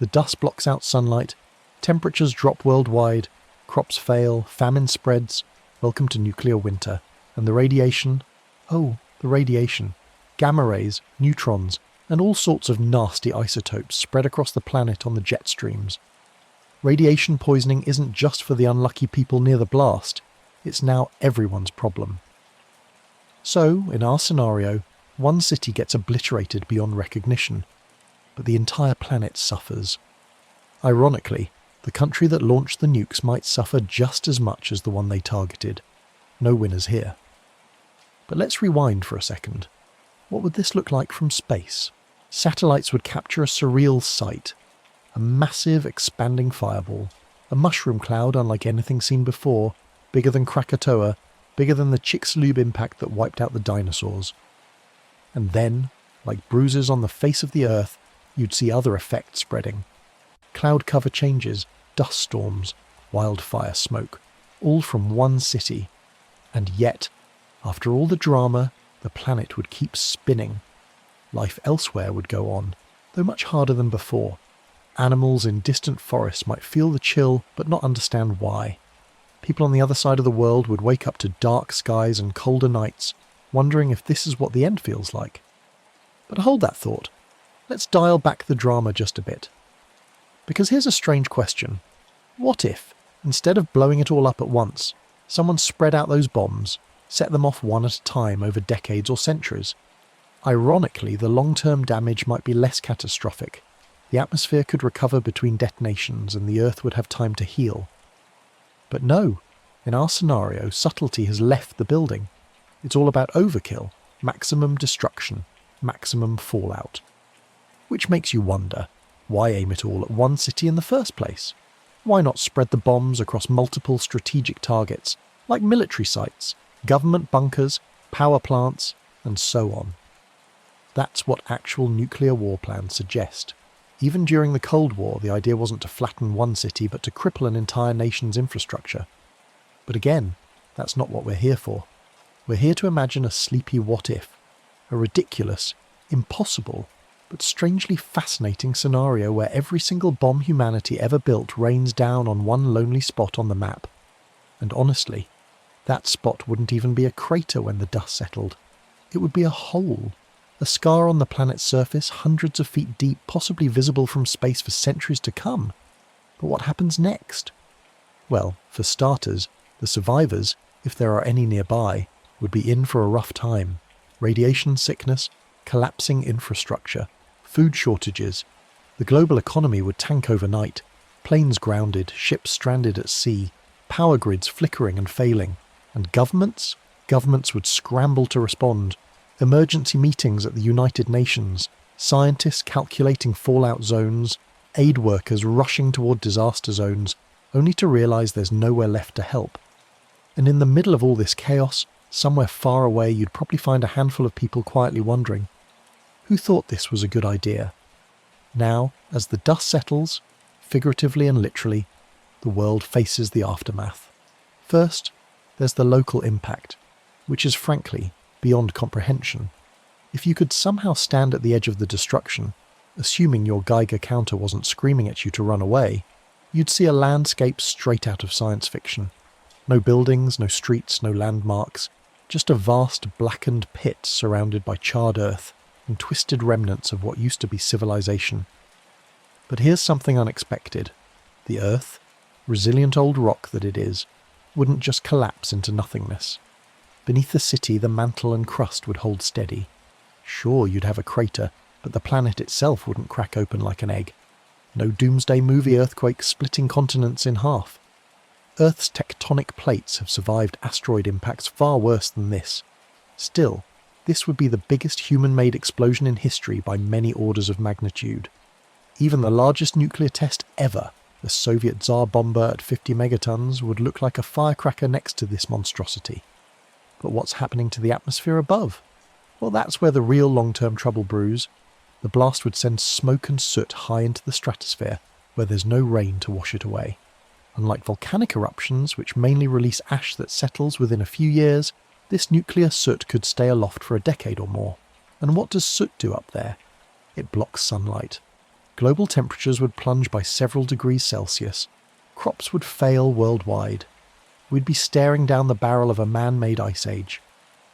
Speaker 1: The dust blocks out sunlight, temperatures drop worldwide, crops fail, famine spreads, welcome to nuclear winter. And the radiation, gamma rays, neutrons, and all sorts of nasty isotopes spread across the planet on the jet streams. Radiation poisoning isn't just for the unlucky people near the blast, it's now everyone's problem. So, in our scenario, one city gets obliterated beyond recognition, but the entire planet suffers. Ironically, the country that launched the nukes might suffer just as much as the one they targeted. No winners here. But let's rewind for a second. What would this look like from space? Satellites would capture a surreal sight. A massive, expanding fireball. A mushroom cloud unlike anything seen before, bigger than Krakatoa, bigger than the Chicxulub impact that wiped out the dinosaurs. And then, like bruises on the face of the Earth, you'd see other effects spreading. Cloud cover changes, dust storms, wildfire smoke, all from one city. And yet, after all the drama, the planet would keep spinning. Life elsewhere would go on, though much harder than before. Animals in distant forests might feel the chill but not understand why. People on the other side of the world would wake up to dark skies and colder nights, wondering if this is what the end feels like. But hold that thought. Let's dial back the drama just a bit. Because here's a strange question. What if, instead of blowing it all up at once, someone spread out those bombs, set them off one at a time over decades or centuries? Ironically, the long-term damage might be less catastrophic. The atmosphere could recover between detonations and the Earth would have time to heal. But no, in our scenario, subtlety has left the building. It's all about overkill, maximum destruction, maximum fallout. Which makes you wonder, why aim it all at one city in the first place? Why not spread the bombs across multiple strategic targets, like military sites, government bunkers, power plants, and so on? That's what actual nuclear war plans suggest. Even during the Cold War, the idea wasn't to flatten one city, but to cripple an entire nation's infrastructure. But again, that's not what we're here for. We're here to imagine a sleepy what-if, a ridiculous, impossible, but strangely fascinating scenario where every single bomb humanity ever built rains down on one lonely spot on the map. And honestly, that spot wouldn't even be a crater when the dust settled. It would be a hole. A scar on the planet's surface, hundreds of feet deep, possibly visible from space for centuries to come. But what happens next? Well, for starters, the survivors, if there are any nearby, would be in for a rough time. Radiation sickness, collapsing infrastructure, food shortages. The global economy would tank overnight. Planes grounded, ships stranded at sea, power grids flickering and failing. And governments? Governments would scramble to respond. Emergency meetings at the United Nations, scientists calculating fallout zones, aid workers rushing toward disaster zones, only to realise there's nowhere left to help. And in the middle of all this chaos, somewhere far away, you'd probably find a handful of people quietly wondering, who thought this was a good idea? Now, as the dust settles, figuratively and literally, the world faces the aftermath. First, there's the local impact, which is frankly beyond comprehension. If you could somehow stand at the edge of the destruction, assuming your Geiger counter wasn't screaming at you to run away, you'd see a landscape straight out of science fiction. No buildings, no streets, no landmarks, just a vast blackened pit surrounded by charred earth and twisted remnants of what used to be civilization. But here's something unexpected. The Earth, resilient old rock that it is, wouldn't just collapse into nothingness. Beneath the city, the mantle and crust would hold steady. Sure, you'd have a crater, but the planet itself wouldn't crack open like an egg. No doomsday movie earthquake splitting continents in half. Earth's tectonic plates have survived asteroid impacts far worse than this. Still, this would be the biggest human-made explosion in history by many orders of magnitude. Even the largest nuclear test ever, the Soviet Tsar bomber at 50 megatons, would look like a firecracker next to this monstrosity. But what's happening to the atmosphere above? Well, that's where the real long-term trouble brews. The blast would send smoke and soot high into the stratosphere, where there's no rain to wash it away. Unlike volcanic eruptions, which mainly release ash that settles within a few years, this nuclear soot could stay aloft for a decade or more. And what does soot do up there? It blocks sunlight. Global temperatures would plunge by several degrees Celsius. Crops would fail worldwide. We'd be staring down the barrel of a man-made ice age.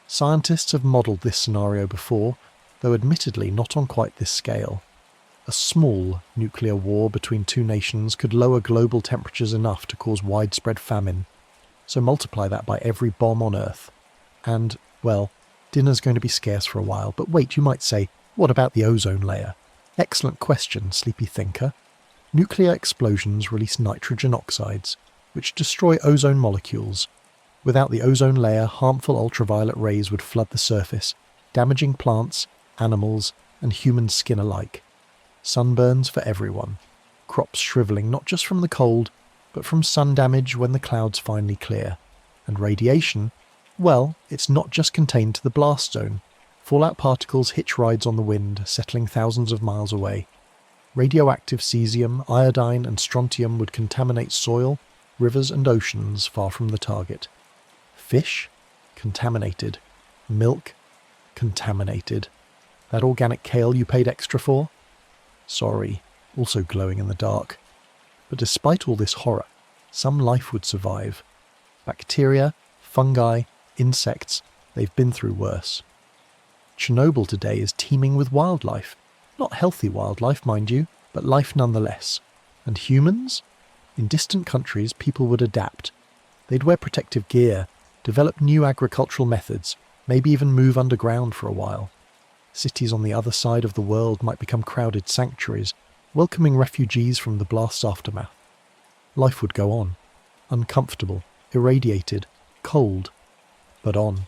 Speaker 1: Scientists have modelled this scenario before, though admittedly not on quite this scale. A small nuclear war between two nations could lower global temperatures enough to cause widespread famine. So multiply that by every bomb on Earth. And, well, dinner's going to be scarce for a while. But wait, you might say, what about the ozone layer? Excellent question, sleepy thinker. Nuclear explosions release nitrogen oxides, which destroy ozone molecules. Without the ozone layer, harmful ultraviolet rays would flood the surface, damaging plants, animals, and human skin alike. Sunburns for everyone. Crops shrivelling not just from the cold, but from sun damage when the clouds finally clear. And radiation, well, it's not just contained to the blast zone. Fallout particles hitch rides on the wind, settling thousands of miles away. Radioactive cesium, iodine, and strontium would contaminate soil, rivers, and oceans far from the target. Fish? Contaminated. Milk? Contaminated. That organic kale you paid extra for? Sorry, also glowing in the dark. But despite all this horror, some life would survive. Bacteria, fungi, insects, they've been through worse. Chernobyl today is teeming with wildlife. Not healthy wildlife, mind you, but life nonetheless. And humans? In distant countries, people would adapt. They'd wear protective gear, develop new agricultural methods, maybe even move underground for a while. Cities on the other side of the world might become crowded sanctuaries, welcoming refugees from the blast's aftermath. Life would go on. Uncomfortable, irradiated, cold, but on.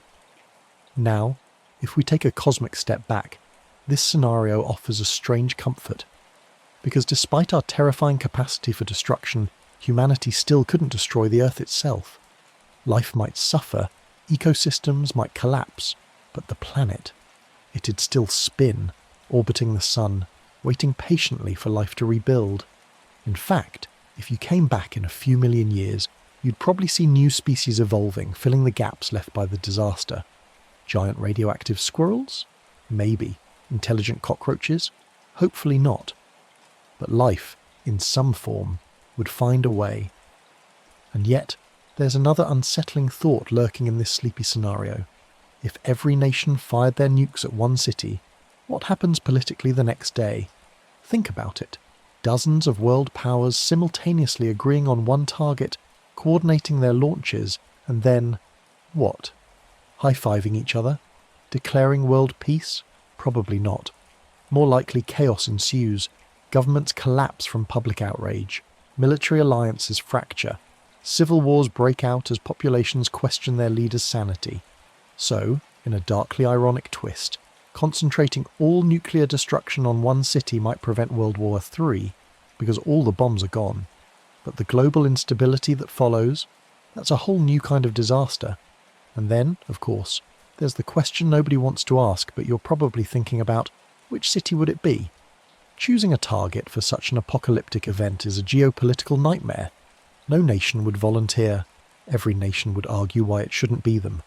Speaker 1: Now, if we take a cosmic step back, this scenario offers a strange comfort. Because despite our terrifying capacity for destruction, humanity still couldn't destroy the Earth itself. Life might suffer, ecosystems might collapse, but the planet, it'd still spin, orbiting the sun, waiting patiently for life to rebuild. In fact, if you came back in a few million years, you'd probably see new species evolving, filling the gaps left by the disaster. Giant radioactive squirrels? Maybe. Intelligent cockroaches? Hopefully not. But life, in some form, would find a way. And yet, there's another unsettling thought lurking in this sleepy scenario. If every nation fired their nukes at one city, what happens politically the next day? Think about it. Dozens of world powers simultaneously agreeing on one target, coordinating their launches, and then, what? High-fiving each other? Declaring world peace? Probably not. More likely chaos ensues. Governments collapse from public outrage. Military alliances fracture. Civil wars break out as populations question their leaders' sanity. So, in a darkly ironic twist, concentrating all nuclear destruction on one city might prevent World War III, because all the bombs are gone. But the global instability that follows, that's a whole new kind of disaster. And then, of course, there's the question nobody wants to ask, but you're probably thinking about, which city would it be? Choosing a target for such an apocalyptic event is a geopolitical nightmare. No nation would volunteer. Every nation would argue why it shouldn't be them.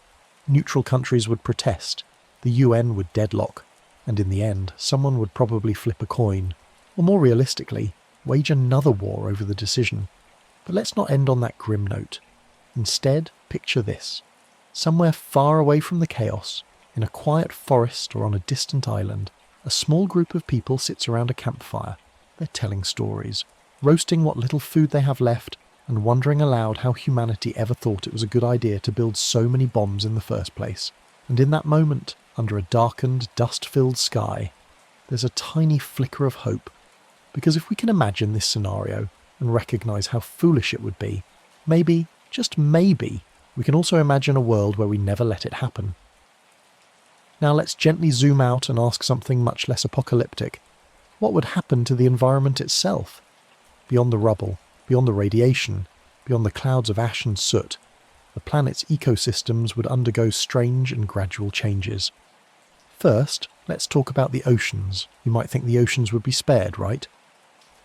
Speaker 1: Neutral countries would protest. The UN would deadlock. And in the end, someone would probably flip a coin. Or more realistically, wage another war over the decision. But let's not end on that grim note. Instead, picture this. Somewhere far away from the chaos, in a quiet forest or on a distant island, a small group of people sits around a campfire. They're telling stories, roasting what little food they have left, and wondering aloud how humanity ever thought it was a good idea to build so many bombs in the first place. And in that moment, under a darkened, dust-filled sky, there's a tiny flicker of hope. Because if we can imagine this scenario and recognise how foolish it would be, maybe, just maybe, we can also imagine a world where we never let it happen. Now let's gently zoom out and ask something much less apocalyptic. What would happen to the environment itself? Beyond the rubble, beyond the radiation, beyond the clouds of ash and soot, the planet's ecosystems would undergo strange and gradual changes. First, let's talk about the oceans. You might think the oceans would be spared, right?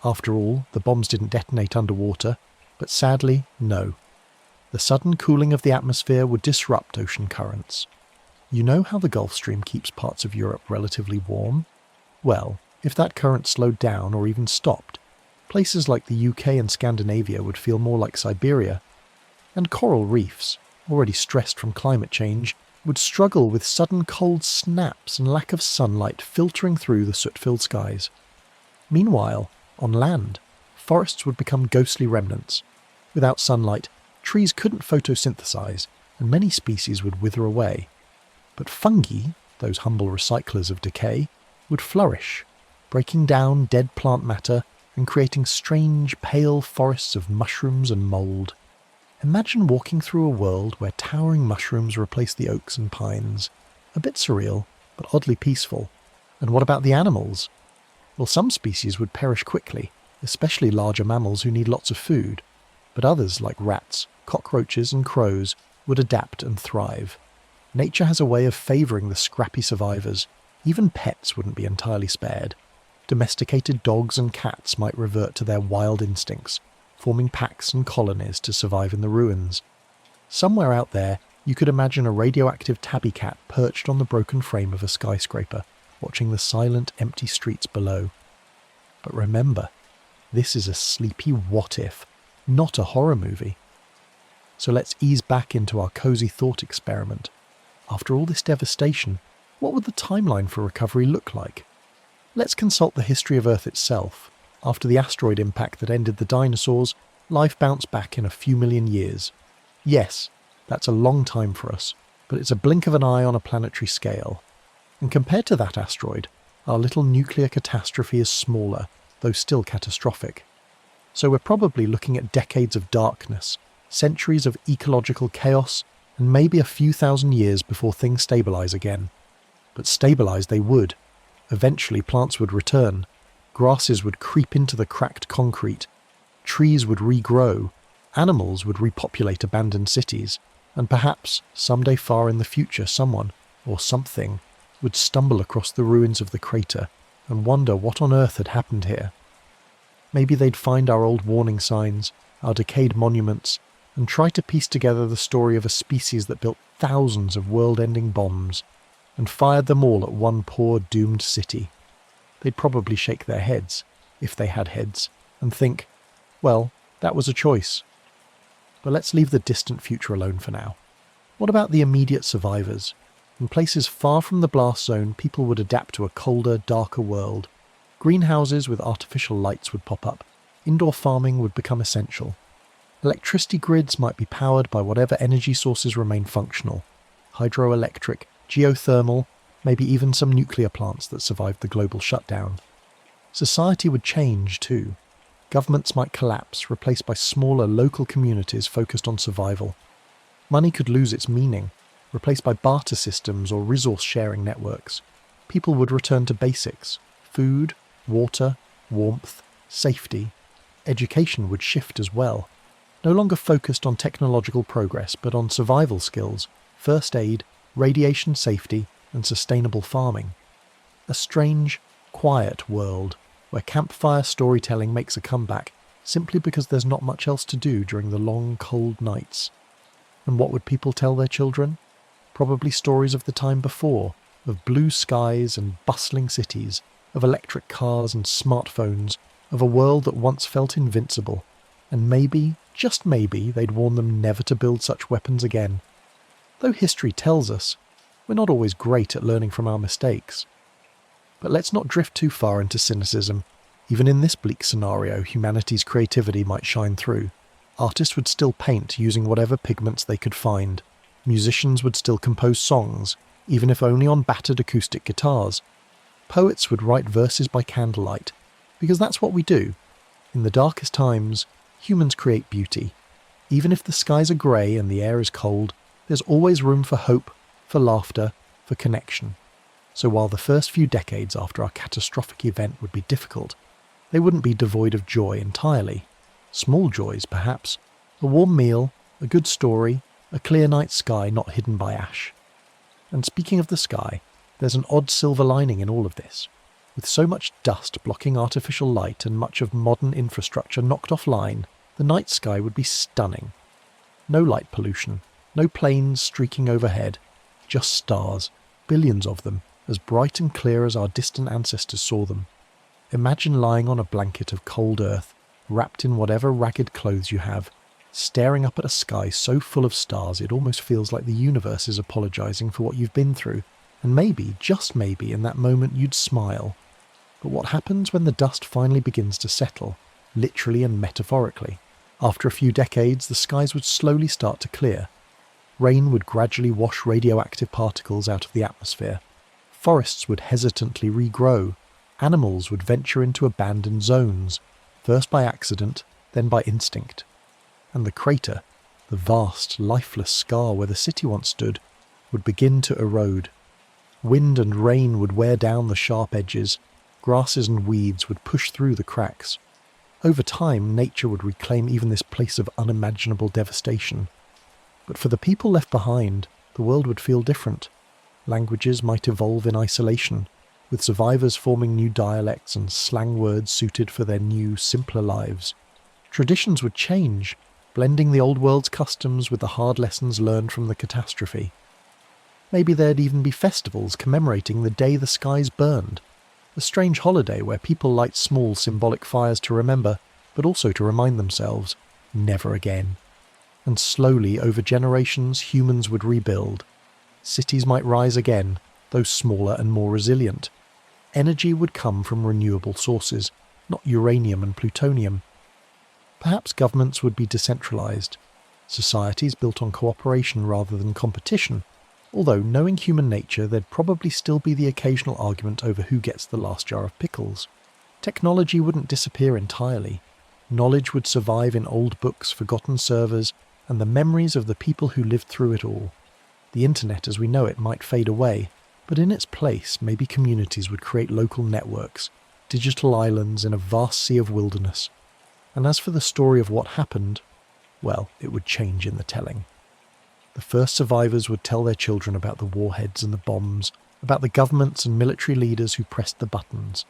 Speaker 1: After all, the bombs didn't detonate underwater, but sadly, no. The sudden cooling of the atmosphere would disrupt ocean currents. You know how the Gulf Stream keeps parts of Europe relatively warm? Well, if that current slowed down or even stopped, places like the UK and Scandinavia would feel more like Siberia. And coral reefs, already stressed from climate change, would struggle with sudden cold snaps and lack of sunlight filtering through the soot-filled skies. Meanwhile, on land, forests would become ghostly remnants. Without sunlight, trees couldn't photosynthesize, and many species would wither away. But fungi, those humble recyclers of decay, would flourish, breaking down dead plant matter and creating strange, pale forests of mushrooms and mould. Imagine walking through a world where towering mushrooms replace the oaks and pines. A bit surreal, but oddly peaceful. And what about the animals? Well, some species would perish quickly, especially larger mammals who need lots of food. But others, like rats, cockroaches and crows, would adapt and thrive. Nature has a way of favouring the scrappy survivors. Even pets wouldn't be entirely spared. Domesticated dogs and cats might revert to their wild instincts, forming packs and colonies to survive in the ruins. Somewhere out there, you could imagine a radioactive tabby cat perched on the broken frame of a skyscraper, watching the silent, empty streets below. But remember, this is a sleepy what-if, not a horror movie. So let's ease back into our cosy thought experiment. After all this devastation, what would the timeline for recovery look like? Let's consult the history of Earth itself. After the asteroid impact that ended the dinosaurs, life bounced back in a few million years. Yes, that's a long time for us, but it's a blink of an eye on a planetary scale. And compared to that asteroid, our little nuclear catastrophe is smaller, though still catastrophic. So we're probably looking at decades of darkness, centuries of ecological chaos, and maybe a few thousand years before things stabilise again. But stabilise they would. Eventually plants would return, grasses would creep into the cracked concrete, trees would regrow, animals would repopulate abandoned cities, and perhaps, someday far in the future, someone, or something, would stumble across the ruins of the crater and wonder what on earth had happened here. Maybe they'd find our old warning signs, our decayed monuments, and try to piece together the story of a species that built thousands of world-ending bombs and fired them all at one poor doomed city. They'd probably shake their heads, if they had heads, and think, well, that was a choice. But let's leave the distant future alone for now. What about the immediate survivors? In places far from the blast zone, people would adapt to a colder, darker world. Greenhouses with artificial lights would pop up. Indoor farming would become essential. Electricity grids might be powered by whatever energy sources remain functional. Hydroelectric, geothermal, maybe even some nuclear plants that survived the global shutdown. Society would change too. Governments might collapse, replaced by smaller local communities focused on survival. Money could lose its meaning, replaced by barter systems or resource-sharing networks. People would return to basics: food, water, warmth, safety. Education would shift as well, no longer focused on technological progress but on survival skills, first aid, radiation safety, and sustainable farming. A strange, quiet world where campfire storytelling makes a comeback simply because there's not much else to do during the long, cold nights. And what would people tell their children? Probably stories of the time before, of blue skies and bustling cities, of electric cars and smartphones, of a world that once felt invincible. And maybe, just maybe, they'd warn them never to build such weapons again. Though history tells us, we're not always great at learning from our mistakes. But let's not drift too far into cynicism. Even in this bleak scenario, humanity's creativity might shine through. Artists would still paint using whatever pigments they could find. Musicians would still compose songs, even if only on battered acoustic guitars. Poets would write verses by candlelight. Because that's what we do. In the darkest times, humans create beauty. Even if the skies are grey and the air is cold, there's always room for hope, for laughter, for connection. So while the first few decades after our catastrophic event would be difficult, they wouldn't be devoid of joy entirely. Small joys, perhaps. A warm meal, a good story, a clear night sky not hidden by ash. And speaking of the sky, there's an odd silver lining in all of this. With so much dust blocking artificial light and much of modern infrastructure knocked offline, the night sky would be stunning. No light pollution, no planes streaking overhead, just stars, billions of them, as bright and clear as our distant ancestors saw them. Imagine lying on a blanket of cold earth, wrapped in whatever ragged clothes you have, staring up at a sky so full of stars it almost feels like the universe is apologising for what you've been through, and maybe, just maybe, in that moment you'd smile. But what happens when the dust finally begins to settle, literally and metaphorically? After a few decades, the skies would slowly start to clear. Rain would gradually wash radioactive particles out of the atmosphere. Forests would hesitantly regrow. Animals would venture into abandoned zones, first by accident, then by instinct. And the crater, the vast, lifeless scar where the city once stood, would begin to erode. Wind and rain would wear down the sharp edges. Grasses and weeds would push through the cracks. Over time, nature would reclaim even this place of unimaginable devastation. But for the people left behind, the world would feel different. Languages might evolve in isolation, with survivors forming new dialects and slang words suited for their new, simpler lives. Traditions would change, blending the old world's customs with the hard lessons learned from the catastrophe. Maybe there'd even be festivals commemorating the day the skies burned. A strange holiday where people light small symbolic fires to remember, but also to remind themselves, never again. And slowly, over generations, humans would rebuild. Cities might rise again, though smaller and more resilient. Energy would come from renewable sources, not uranium and plutonium. Perhaps governments would be decentralised, societies built on cooperation rather than competition, although knowing human nature there'd probably still be the occasional argument over who gets the last jar of pickles. Technology wouldn't disappear entirely. Knowledge would survive in old books, forgotten servers, and the memories of the people who lived through it all. The internet as we know it might fade away, but in its place maybe communities would create local networks, digital islands in a vast sea of wilderness. And as for the story of what happened, well, it would change in the telling. The first survivors would tell their children about the warheads and the bombs, about the governments and military leaders who pressed the buttons.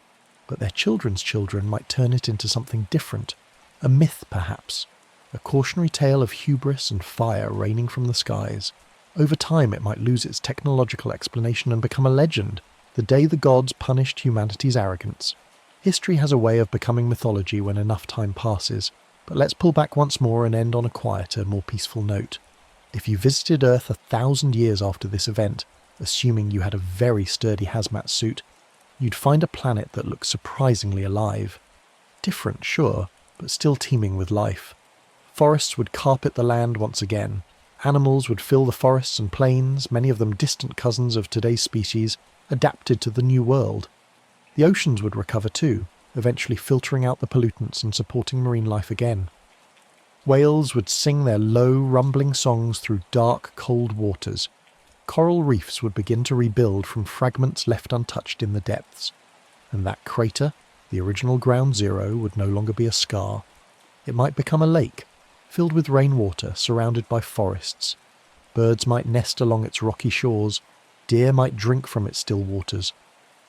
Speaker 1: But their children's children might turn it into something different, a myth perhaps, a cautionary tale of hubris and fire raining from the skies. Over time it might lose its technological explanation and become a legend, the day the gods punished humanity's arrogance. History has a way of becoming mythology when enough time passes, but let's pull back once more and end on a quieter, more peaceful note. If you visited Earth 1,000 years after this event, assuming you had a very sturdy hazmat suit, you'd find a planet that looks surprisingly alive. Different, sure, but still teeming with life. Forests would carpet the land once again. Animals would fill the forests and plains, many of them distant cousins of today's species, adapted to the new world. The oceans would recover too, eventually filtering out the pollutants and supporting marine life again. Whales would sing their low, rumbling songs through dark, cold waters. Coral reefs would begin to rebuild from fragments left untouched in the depths. And that crater, the original ground zero, would no longer be a scar. It might become a lake, filled with rainwater, surrounded by forests. Birds might nest along its rocky shores. Deer might drink from its still waters.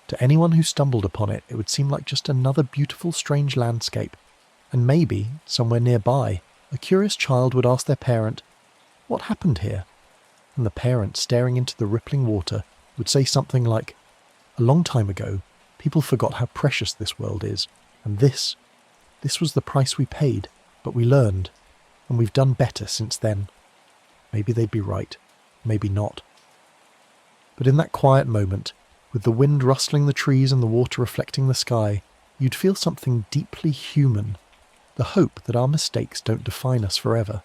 Speaker 1: To anyone who stumbled upon it, it would seem like just another beautiful, strange landscape. And maybe, somewhere nearby, a curious child would ask their parent, "What happened here?" And the parent, staring into the rippling water, would say something like, "A long time ago, people forgot how precious this world is, and this was the price we paid, but we learned, and we've done better since then." Maybe they'd be right, maybe not. But in that quiet moment, with the wind rustling the trees and the water reflecting the sky, you'd feel something deeply human. The hope that our mistakes don't define us forever.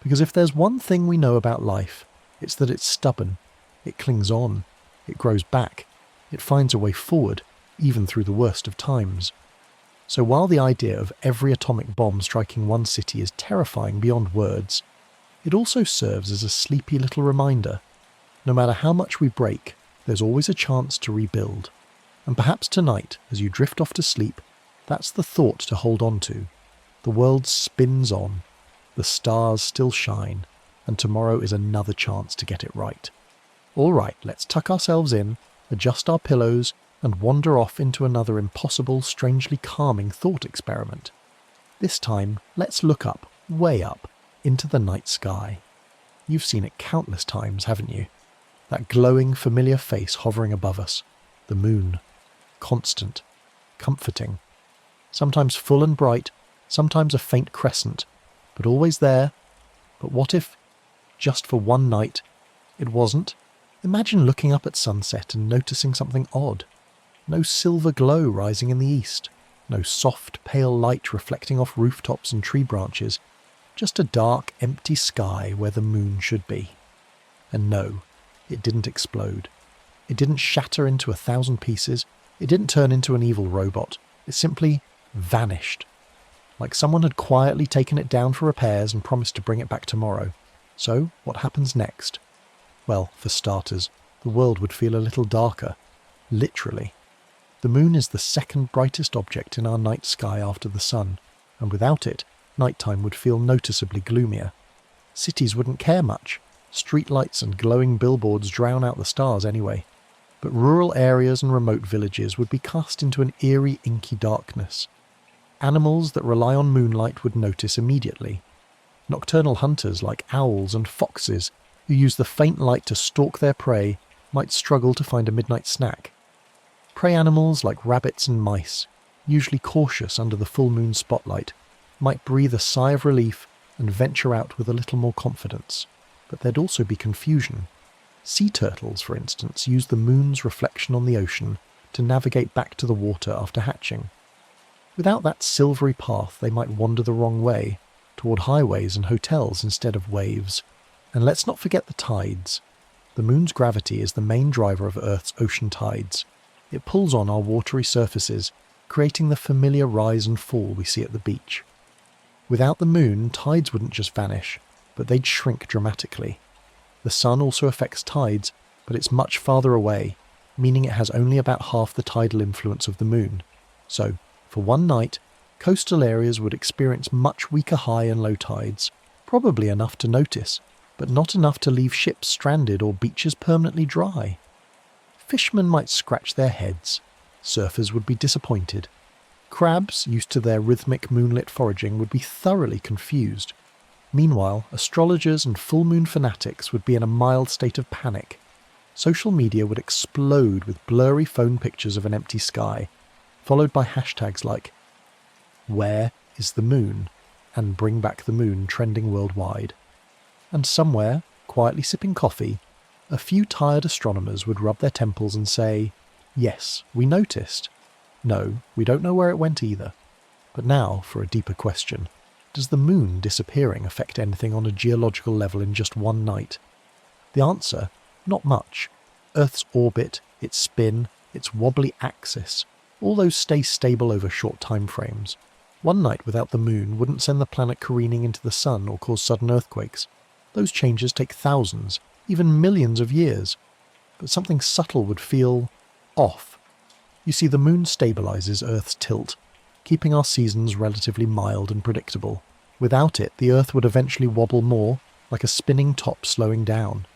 Speaker 1: Because if there's one thing we know about life, it's that it's stubborn, it clings on, it grows back, it finds a way forward, even through the worst of times. So while the idea of every atomic bomb striking one city is terrifying beyond words, it also serves as a sleepy little reminder. No matter how much we break, there's always a chance to rebuild. And perhaps tonight, as you drift off to sleep, that's the thought to hold on to. The world spins on, the stars still shine, and tomorrow is another chance to get it right. All right, let's tuck ourselves in, adjust our pillows, and wander off into another impossible, strangely calming thought experiment. This time, let's look up, way up, into the night sky. You've seen it countless times, haven't you? That glowing, familiar face hovering above us. The moon. Constant. Comforting. Sometimes full and bright, sometimes a faint crescent, but always there. But what if, just for one night, it wasn't? Imagine looking up at sunset and noticing something odd. No silver glow rising in the east, no soft, pale light reflecting off rooftops and tree branches, just a dark, empty sky where the moon should be. And no, it didn't explode. It didn't shatter into 1,000 pieces. It didn't turn into an evil robot. It simply vanished. Like someone had quietly taken it down for repairs and promised to bring it back tomorrow. So, what happens next? Well, for starters, the world would feel a little darker. Literally. The moon is the second brightest object in our night sky after the sun, and without it, nighttime would feel noticeably gloomier. Cities wouldn't care much. Streetlights and glowing billboards drown out the stars anyway. But rural areas and remote villages would be cast into an eerie, inky darkness. Animals that rely on moonlight would notice immediately. Nocturnal hunters like owls and foxes, who use the faint light to stalk their prey, might struggle to find a midnight snack. Prey animals like rabbits and mice, usually cautious under the full moon spotlight, might breathe a sigh of relief and venture out with a little more confidence. But there'd also be confusion. Sea turtles, for instance, use the moon's reflection on the ocean to navigate back to the water after hatching. Without that silvery path, they might wander the wrong way, toward highways and hotels instead of waves. And let's not forget the tides. The moon's gravity is the main driver of Earth's ocean tides. It pulls on our watery surfaces, creating the familiar rise and fall we see at the beach. Without the moon, tides wouldn't just vanish, but they'd shrink dramatically. The sun also affects tides, but it's much farther away, meaning it has only about half the tidal influence of the moon. So, for one night, coastal areas would experience much weaker high and low tides, probably enough to notice, but not enough to leave ships stranded or beaches permanently dry. Fishermen might scratch their heads. Surfers would be disappointed. Crabs, used to their rhythmic moonlit foraging, would be thoroughly confused. Meanwhile, astrologers and full moon fanatics would be in a mild state of panic. Social media would explode with blurry phone pictures of an empty sky, followed by hashtags like "Where is the moon?" and "Bring back the moon" trending worldwide. And somewhere, quietly sipping coffee, a few tired astronomers would rub their temples and say, "Yes, we noticed. No, we don't know where it went either." But now for a deeper question. Does the moon disappearing affect anything on a geological level in just one night? The answer? Not much. Earth's orbit, its spin, its wobbly axis, all those stay stable over short time frames. One night without the moon wouldn't send the planet careening into the sun or cause sudden earthquakes. Those changes take thousands, even millions of years. But something subtle would feel off. You see, the moon stabilizes Earth's tilt, keeping our seasons relatively mild and predictable. Without it, the Earth would eventually wobble more, like a spinning top slowing down.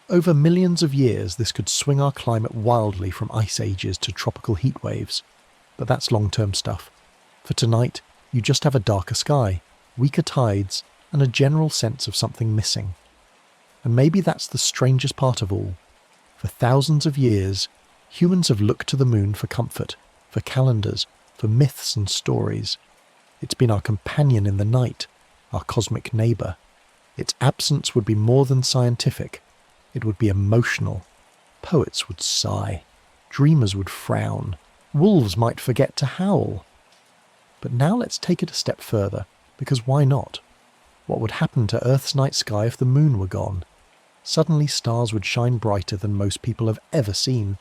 Speaker 1: Over millions of years, this could swing our climate wildly from ice ages to tropical heat waves. But that's long-term stuff. For tonight, you just have a darker sky, weaker tides, and a general sense of something missing. And maybe that's the strangest part of all. For thousands of years, humans have looked to the moon for comfort, for calendars, for myths and stories. It's been our companion in the night, our cosmic neighbour. Its absence would be more than scientific. It would be emotional. Poets would sigh. Dreamers would frown. Wolves might forget to howl. But now let's take it a step further, because why not? What would happen to Earth's night sky if the moon were gone? Suddenly stars would shine brighter than most people have ever seen.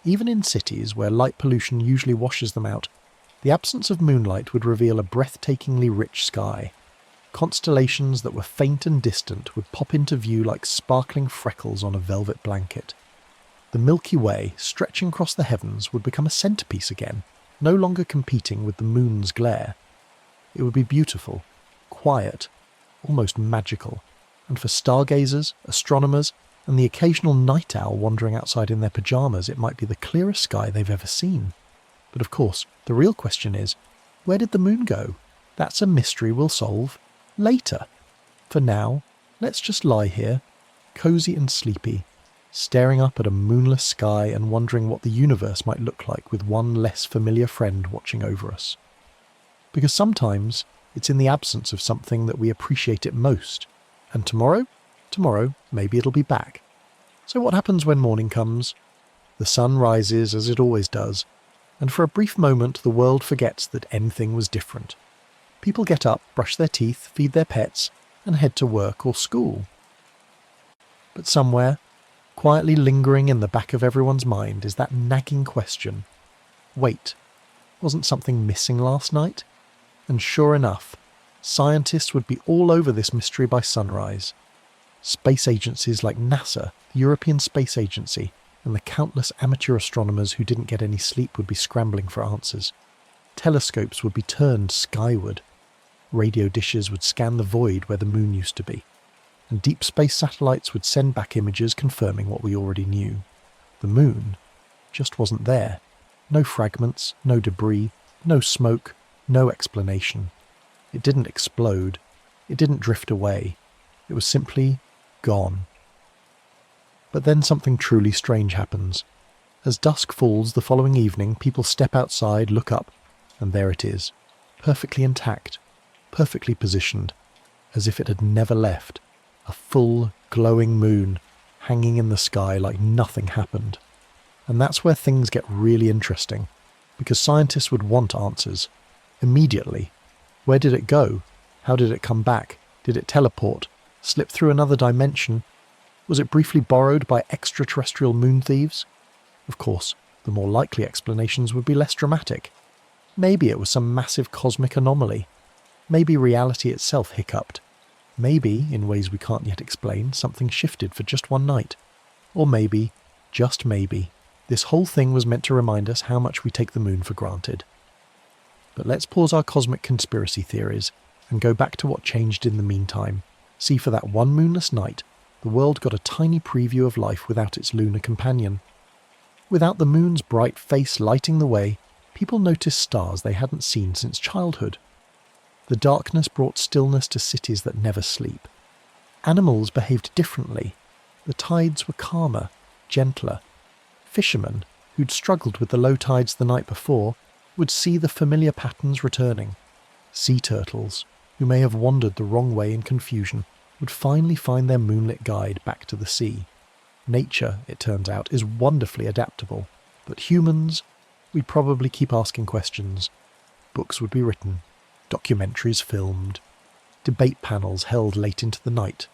Speaker 1: Even in cities where light pollution usually washes them out, The absence of moonlight would reveal a breathtakingly rich sky. Constellations that were faint and distant would pop into view like sparkling freckles on a velvet blanket. The Milky Way, stretching across the heavens, would become a centerpiece again, no longer competing with the moon's glare. It would be beautiful, quiet, almost magical, and for stargazers, astronomers, and the occasional night owl wandering outside in their pyjamas, it might be the clearest sky they've ever seen. But of course, the real question is, where did the moon go? That's a mystery we'll solve later. For now, let's just lie here, cosy and sleepy, staring up at a moonless sky and wondering what the universe might look like with one less familiar friend watching over us. Because sometimes it's in the absence of something that we appreciate it most. And tomorrow, maybe it'll be back. So what happens when morning comes? The sun rises as it always does, and for a brief moment the world forgets that anything was different. People get up, brush their teeth, feed their pets, and head to work or school. But somewhere, quietly lingering in the back of everyone's mind, is that nagging question. Wait, wasn't something missing last night? And sure enough, scientists would be all over this mystery by sunrise. Space agencies like NASA, the European Space Agency, and the countless amateur astronomers who didn't get any sleep would be scrambling for answers. Telescopes would be turned skyward. Radio dishes would scan the void where the moon used to be. And deep space satellites would send back images confirming what we already knew. The moon just wasn't there. No fragments, no debris, no smoke, no explanation. It didn't explode. It didn't drift away. It was simply gone. But then something truly strange happens. As dusk falls the following evening, people step outside, look up, and there it is, perfectly intact, perfectly positioned, as if it had never left, a full, glowing moon hanging in the sky like nothing happened. And that's where things get really interesting, because scientists would want answers. Immediately. Where did it go? How did it come back? Did it teleport? Slip through another dimension? Was it briefly borrowed by extraterrestrial moon thieves? Of course, the more likely explanations would be less dramatic. Maybe it was some massive cosmic anomaly. Maybe reality itself hiccuped. Maybe, in ways we can't yet explain, something shifted for just one night. Or maybe, just maybe, this whole thing was meant to remind us how much we take the moon for granted. But let's pause our cosmic conspiracy theories and go back to what changed in the meantime. See, for that one moonless night, the world got a tiny preview of life without its lunar companion. Without the moon's bright face lighting the way, people noticed stars they hadn't seen since childhood. The darkness brought stillness to cities that never sleep. Animals behaved differently. The tides were calmer, gentler. Fishermen, who'd struggled with the low tides the night before, would see the familiar patterns returning. Sea turtles, who may have wandered the wrong way in confusion, would finally find their moonlit guide back to the sea. Nature, it turns out, is wonderfully adaptable, but humans, we'd probably keep asking questions. Books would be written, documentaries filmed, debate panels held late into the night.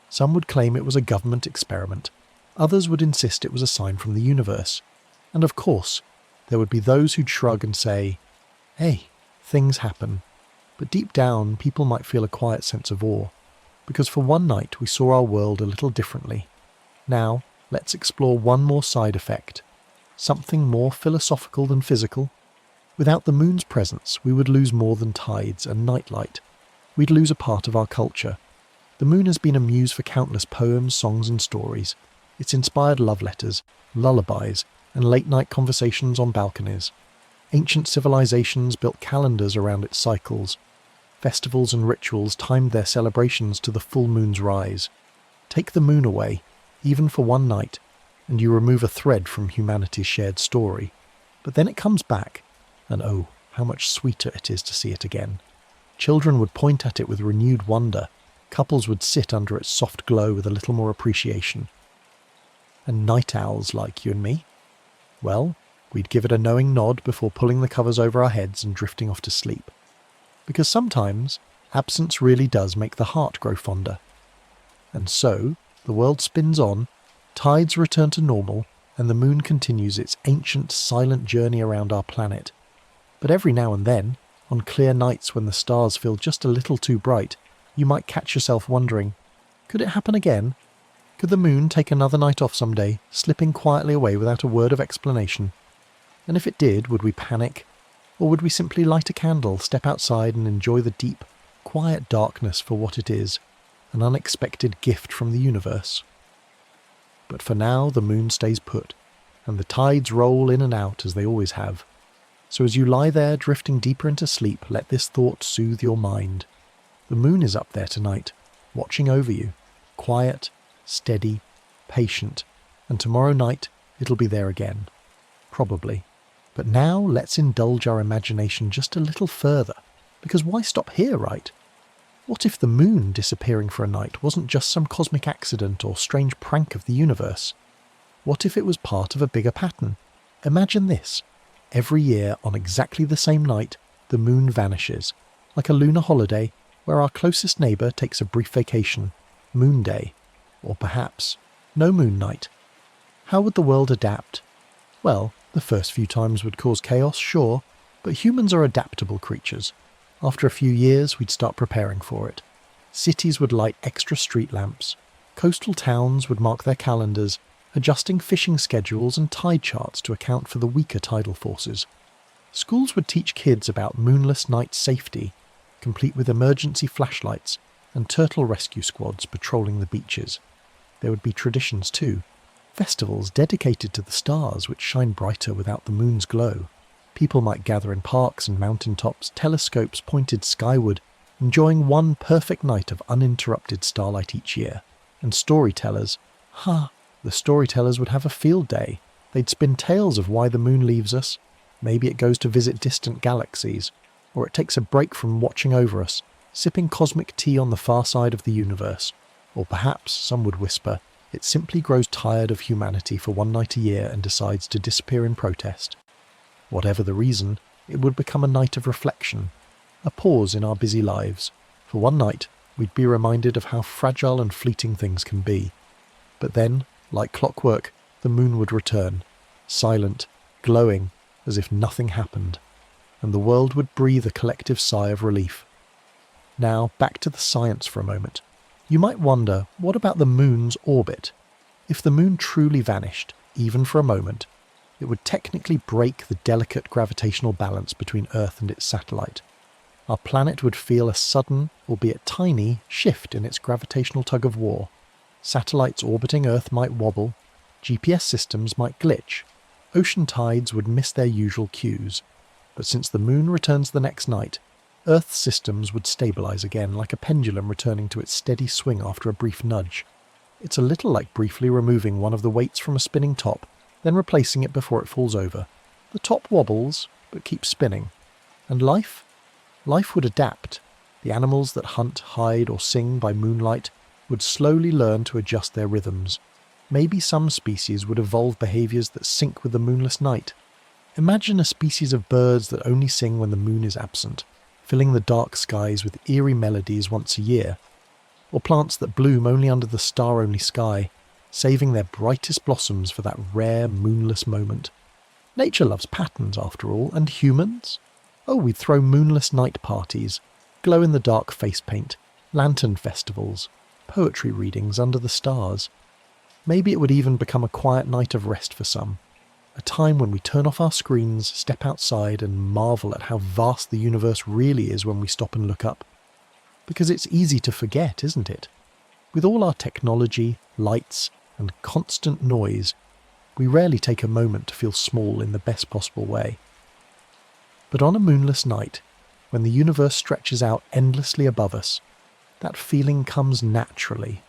Speaker 1: Some would claim it was a government experiment, others would insist it was a sign from the universe. And of course, there would be those who'd shrug and say, hey, things happen. But deep down, people might feel a quiet sense of awe, because for one night we saw our world a little differently. Now, let's explore one more side effect, something more philosophical than physical. Without the moon's presence, we would lose more than tides and nightlight. We'd lose a part of our culture. The moon has been a muse for countless poems, songs and stories. It's inspired love letters, lullabies, and late-night conversations on balconies. Ancient civilizations built calendars around its cycles. Festivals and rituals timed their celebrations to the full moon's rise. Take the moon away, even for one night, and you remove a thread from humanity's shared story. But then it comes back, and oh, how much sweeter it is to see it again. Children would point at it with renewed wonder. Couples would sit under its soft glow with a little more appreciation. And night owls like you and me? Well, we'd give it a knowing nod before pulling the covers over our heads and drifting off to sleep. Because sometimes, absence really does make the heart grow fonder. And so, the world spins on, tides return to normal, and the moon continues its ancient, silent journey around our planet. But every now and then, on clear nights when the stars feel just a little too bright, you might catch yourself wondering, could it happen again? Could the moon take another night off someday, slipping quietly away without a word of explanation? And if it did, would we panic? Or would we simply light a candle, step outside and enjoy the deep, quiet darkness for what it is, an unexpected gift from the universe? But for now, the moon stays put, and the tides roll in and out as they always have. So as you lie there drifting deeper into sleep, let this thought soothe your mind. The moon is up there tonight, watching over you, quiet, steady, patient, and tomorrow night it'll be there again. Probably. But now let's indulge our imagination just a little further, because why stop here, right? What if the moon disappearing for a night wasn't just some cosmic accident or strange prank of the universe? What if it was part of a bigger pattern? Imagine this. Every year, on exactly the same night, the moon vanishes, like a lunar holiday where our closest neighbour takes a brief vacation, Moon Day, or perhaps no moon night. How would the world adapt? Well, the first few times would cause chaos, sure, but humans are adaptable creatures. After a few years, we'd start preparing for it. Cities would light extra street lamps. Coastal towns would mark their calendars, adjusting fishing schedules and tide charts to account for the weaker tidal forces. Schools would teach kids about moonless night safety, complete with emergency flashlights and turtle rescue squads patrolling the beaches. There would be traditions too. Festivals dedicated to the stars which shine brighter without the moon's glow. People might gather in parks and mountain tops, telescopes pointed skyward, enjoying one perfect night of uninterrupted starlight each year. And storytellers, the storytellers would have a field day. They'd spin tales of why the moon leaves us. Maybe it goes to visit distant galaxies, or it takes a break from watching over us, sipping cosmic tea on the far side of the universe. Or perhaps, some would whisper, it simply grows tired of humanity for one night a year and decides to disappear in protest. Whatever the reason, it would become a night of reflection, a pause in our busy lives. For one night, we'd be reminded of how fragile and fleeting things can be. But then, like clockwork, the moon would return, silent, glowing, as if nothing happened, and the world would breathe a collective sigh of relief. Now, back to the science for a moment. You might wonder, what about the moon's orbit? If the moon truly vanished, even for a moment, it would technically break the delicate gravitational balance between Earth and its satellite. Our planet would feel a sudden, albeit tiny, shift in its gravitational tug-of-war. Satellites orbiting Earth might wobble, GPS systems might glitch, ocean tides would miss their usual cues. But since the moon returns the next night, Earth's systems would stabilise again, like a pendulum returning to its steady swing after a brief nudge. It's a little like briefly removing one of the weights from a spinning top, then replacing it before it falls over. The top wobbles, but keeps spinning. And life? Life would adapt. The animals that hunt, hide, or sing by moonlight would slowly learn to adjust their rhythms. Maybe some species would evolve behaviours that sync with the moonless night. Imagine a species of birds that only sing when the moon is absent, filling the dark skies with eerie melodies once a year. Or plants that bloom only under the star-only sky, saving their brightest blossoms for that rare moonless moment. Nature loves patterns, after all, and humans? Oh, we'd throw moonless night parties, glow-in-the-dark face paint, lantern festivals, poetry readings under the stars. Maybe it would even become a quiet night of rest for some, a time when we turn off our screens, step outside and marvel at how vast the universe really is when we stop and look up. Because it's easy to forget, isn't it? With all our technology, lights, and constant noise, we rarely take a moment to feel small in the best possible way. But on a moonless night, when the universe stretches out endlessly above us, that feeling comes naturally.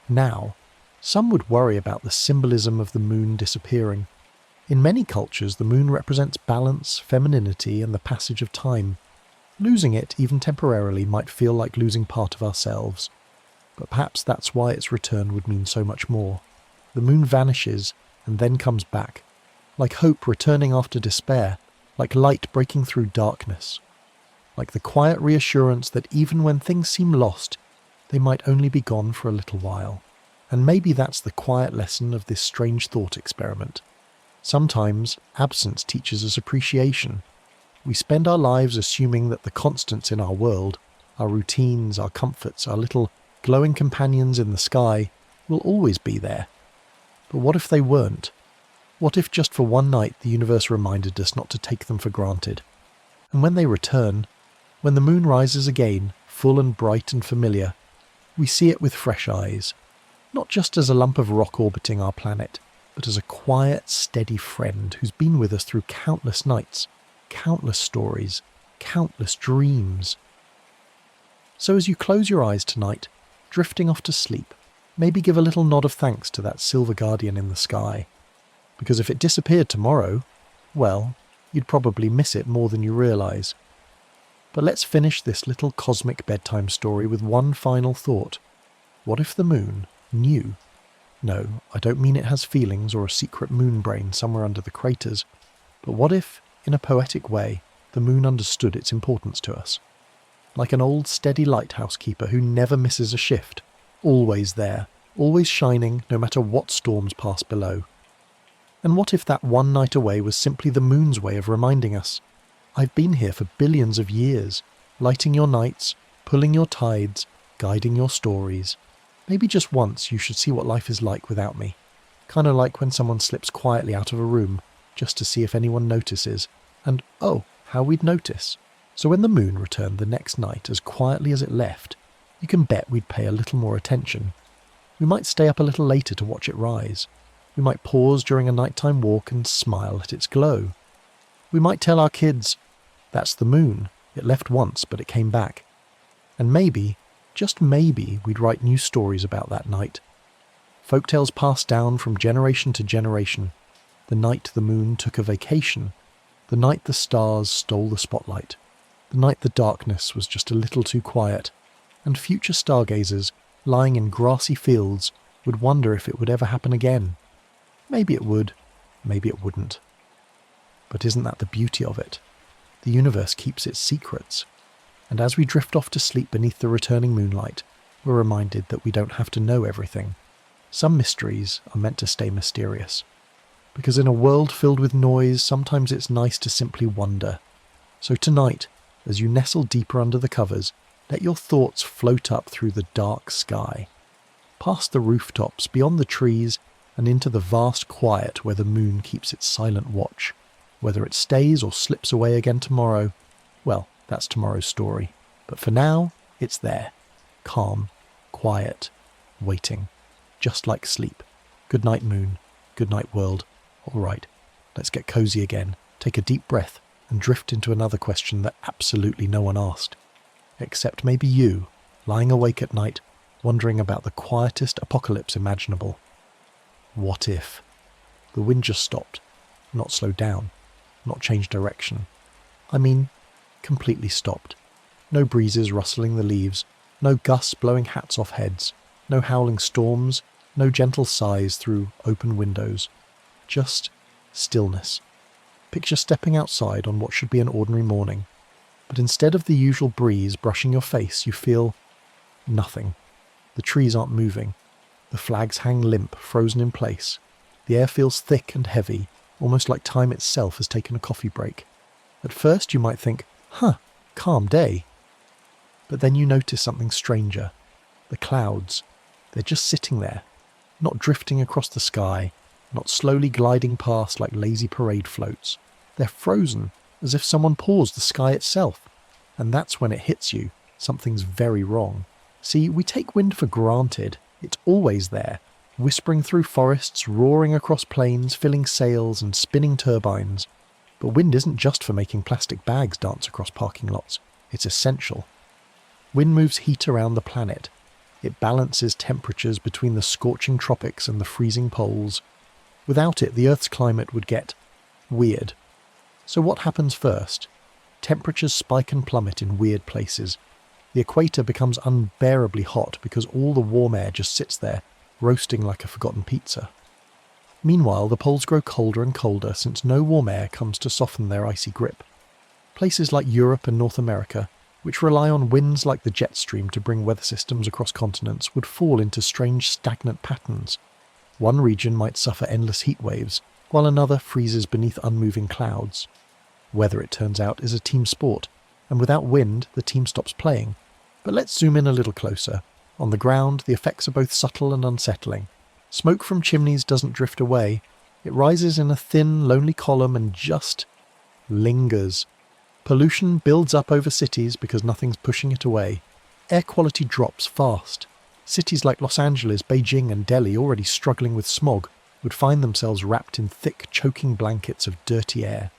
Speaker 1: Now, some would worry about the symbolism of the moon disappearing. In many cultures, the moon represents balance, femininity, and the passage of time. Losing it, even temporarily, might feel like losing part of ourselves. But perhaps that's why its return would mean so much more. The moon vanishes and then comes back, like hope returning after despair, like light breaking through darkness, like the quiet reassurance that even when things seem lost, they might only be gone for a little while. And maybe that's the quiet lesson of this strange thought experiment. Sometimes absence teaches us appreciation. We spend our lives assuming that the constants in our world, our routines, our comforts, our little glowing companions in the sky, will always be there. But what if they weren't? What if just for one night the universe reminded us not to take them for granted? And when they return, when the moon rises again, full and bright and familiar, we see it with fresh eyes, not just as a lump of rock orbiting our planet, but as a quiet, steady friend who's been with us through countless nights, countless stories, countless dreams. So as you close your eyes tonight, drifting off to sleep, maybe give a little nod of thanks to that silver guardian in the sky. Because if it disappeared tomorrow, well, you'd probably miss it more than you realise. But let's finish this little cosmic bedtime story with one final thought. What if the moon knew? No, I don't mean it has feelings or a secret moon brain somewhere under the craters. But what if, in a poetic way, the moon understood its importance to us? Like an old steady lighthouse keeper who never misses a shift, always there, always shining no matter what storms pass below. And what if that one night away was simply the moon's way of reminding us, I've been here for billions of years, lighting your nights, pulling your tides, guiding your stories. Maybe just once you should see what life is like without me. Kind of like when someone slips quietly out of a room, just to see if anyone notices, and oh, how we'd notice. So when the moon returned the next night as quietly as it left, you can bet we'd pay a little more attention. We might stay up a little later to watch it rise. We might pause during a nighttime walk and smile at its glow. We might tell our kids, that's the moon, it left once but it came back. And maybe, just maybe, we'd write new stories about that night. Folktales passed down from generation to generation. The night the moon took a vacation. The night the stars stole the spotlight. The night the darkness was just a little too quiet. And future stargazers, lying in grassy fields, would wonder if it would ever happen again. Maybe it would, maybe it wouldn't. But isn't that the beauty of it? The universe keeps its secrets. And as we drift off to sleep beneath the returning moonlight, we're reminded that we don't have to know everything. Some mysteries are meant to stay mysterious. Because in a world filled with noise, sometimes it's nice to simply wonder. So tonight, as you nestle deeper under the covers, let your thoughts float up through the dark sky. Past the rooftops, beyond the trees, and into the vast quiet where the moon keeps its silent watch. Whether it stays or slips away again tomorrow, well, that's tomorrow's story. But for now, it's there. Calm, quiet, waiting. Just like sleep. Good night, moon. Good night, world. All right, let's get cozy again, take a deep breath, and drift into another question that absolutely no one asked. Except maybe you, lying awake at night, wondering about the quietest apocalypse imaginable. What if? The wind just stopped, not slowed down, not changed direction. I mean, completely stopped. No breezes rustling the leaves, no gusts blowing hats off heads, no howling storms, no gentle sighs through open windows. Just stillness. Picture stepping outside on what should be an ordinary morning, but instead of the usual breeze brushing your face, you feel nothing. The trees aren't moving. The flags hang limp, frozen in place. The air feels thick and heavy, almost like time itself has taken a coffee break. At first you might think, calm day. But then you notice something stranger. The clouds. They're just sitting there, not drifting across the sky, not slowly gliding past like lazy parade floats. They're frozen, as if someone paused the sky itself. And that's when it hits you. Something's very wrong. See, we take wind for granted. It's always there, whispering through forests, roaring across plains, filling sails and spinning turbines. But wind isn't just for making plastic bags dance across parking lots. It's essential. Wind moves heat around the planet. It balances temperatures between the scorching tropics and the freezing poles. Without it, the Earth's climate would get weird. So what happens first? Temperatures spike and plummet in weird places. The equator becomes unbearably hot because all the warm air just sits there, roasting like a forgotten pizza. Meanwhile, the poles grow colder and colder since no warm air comes to soften their icy grip. Places like Europe and North America, which rely on winds like the jet stream to bring weather systems across continents, would fall into strange stagnant patterns. One region might suffer endless heat waves, while another freezes beneath unmoving clouds. Weather, it turns out, is a team sport, and without wind, the team stops playing. But let's zoom in a little closer. On the ground, the effects are both subtle and unsettling. Smoke from chimneys doesn't drift away. It rises in a thin, lonely column and just lingers. Pollution builds up over cities because nothing's pushing it away. Air quality drops fast. Cities like Los Angeles, Beijing and Delhi, already struggling with smog, would find themselves wrapped in thick, choking blankets of dirty air.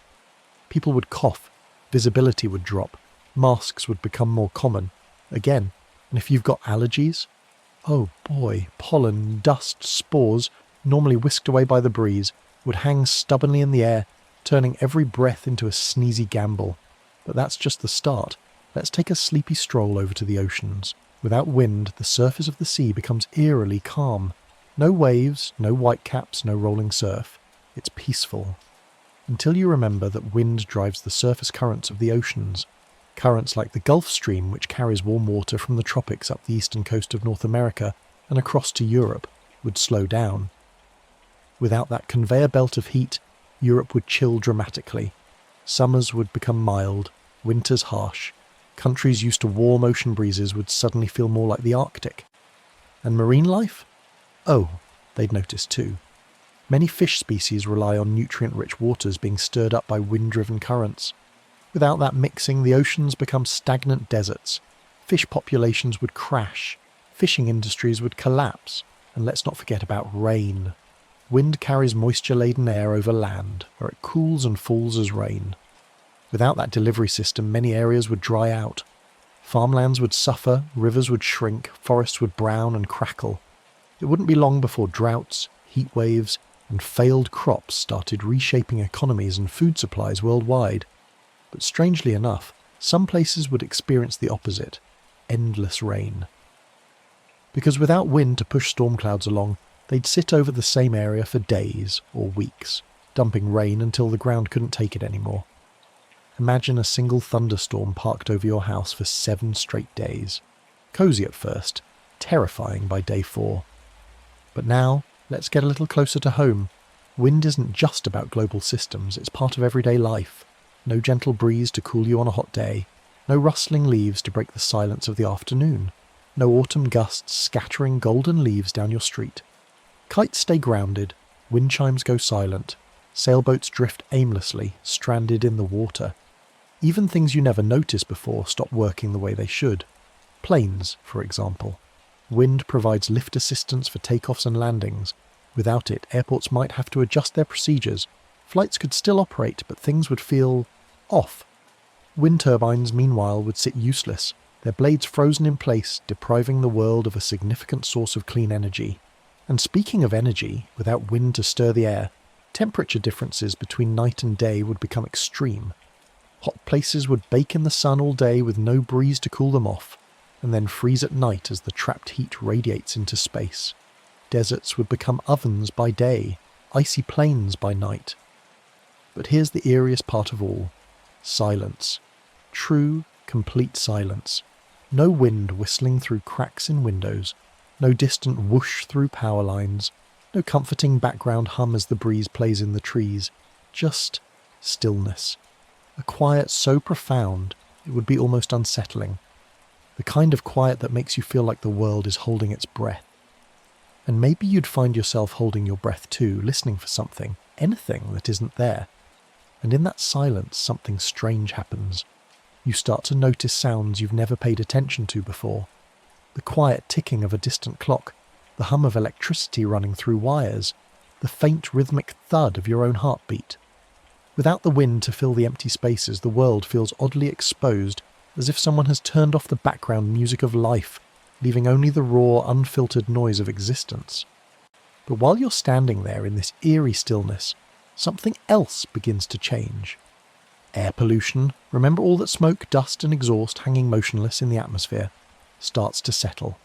Speaker 1: People would cough, visibility would drop, masks would become more common. Again, and if you've got allergies, oh boy, pollen, dust, spores, normally whisked away by the breeze, would hang stubbornly in the air, turning every breath into a sneezy gamble. But that's just the start. Let's take a sleepy stroll over to the oceans. Without wind, the surface of the sea becomes eerily calm. No waves, no whitecaps, no rolling surf. It's peaceful. Until you remember that wind drives the surface currents of the oceans. Currents like the Gulf Stream, which carries warm water from the tropics up the eastern coast of North America and across to Europe, would slow down. Without that conveyor belt of heat, Europe would chill dramatically. Summers would become mild, winters harsh. Countries used to warm ocean breezes would suddenly feel more like the Arctic. And marine life? Oh, they'd notice too. Many fish species rely on nutrient-rich waters being stirred up by wind-driven currents. Without that mixing, the oceans become stagnant deserts. Fish populations would crash. Fishing industries would collapse. And let's not forget about rain. Wind carries moisture-laden air over land, where it cools and falls as rain. Without that delivery system, many areas would dry out. Farmlands would suffer, rivers would shrink, forests would brown and crackle. It wouldn't be long before droughts, heat waves, and failed crops started reshaping economies and food supplies worldwide. But strangely enough, some places would experience the opposite: endless rain. Because without wind to push storm clouds along, they'd sit over the same area for days or weeks, dumping rain until the ground couldn't take it anymore. Imagine a single thunderstorm parked over your house for 7 straight days. Cozy at first, terrifying by day 4. But now, let's get a little closer to home. Wind isn't just about global systems, it's part of everyday life. No gentle breeze to cool you on a hot day. No rustling leaves to break the silence of the afternoon. No autumn gusts scattering golden leaves down your street. Kites stay grounded, wind chimes go silent. Sailboats drift aimlessly, stranded in the water. Even things you never noticed before stop working the way they should. Planes, for example. Wind provides lift assistance for takeoffs and landings. Without it, airports might have to adjust their procedures. Flights could still operate, but things would feel off. Wind turbines, meanwhile, would sit useless, their blades frozen in place, depriving the world of a significant source of clean energy. And speaking of energy, without wind to stir the air, temperature differences between night and day would become extreme. Hot places would bake in the sun all day with no breeze to cool them off, and then freeze at night as the trapped heat radiates into space. Deserts would become ovens by day, icy plains by night. But here's the eeriest part of all: silence. True, complete silence. No wind whistling through cracks in windows, no distant whoosh through power lines, no comforting background hum as the breeze plays in the trees, just stillness. A quiet so profound it would be almost unsettling. The kind of quiet that makes you feel like the world is holding its breath. And maybe you'd find yourself holding your breath too, listening for something, anything that isn't there. And in that silence, something strange happens. You start to notice sounds you've never paid attention to before. The quiet ticking of a distant clock, the hum of electricity running through wires, the faint rhythmic thud of your own heartbeat. Without the wind to fill the empty spaces, the world feels oddly exposed, as if someone has turned off the background music of life, leaving only the raw, unfiltered noise of existence. But while you're standing there in this eerie stillness, something else begins to change. Air pollution, remember all that smoke, dust and exhaust hanging motionless in the atmosphere, starts to settle.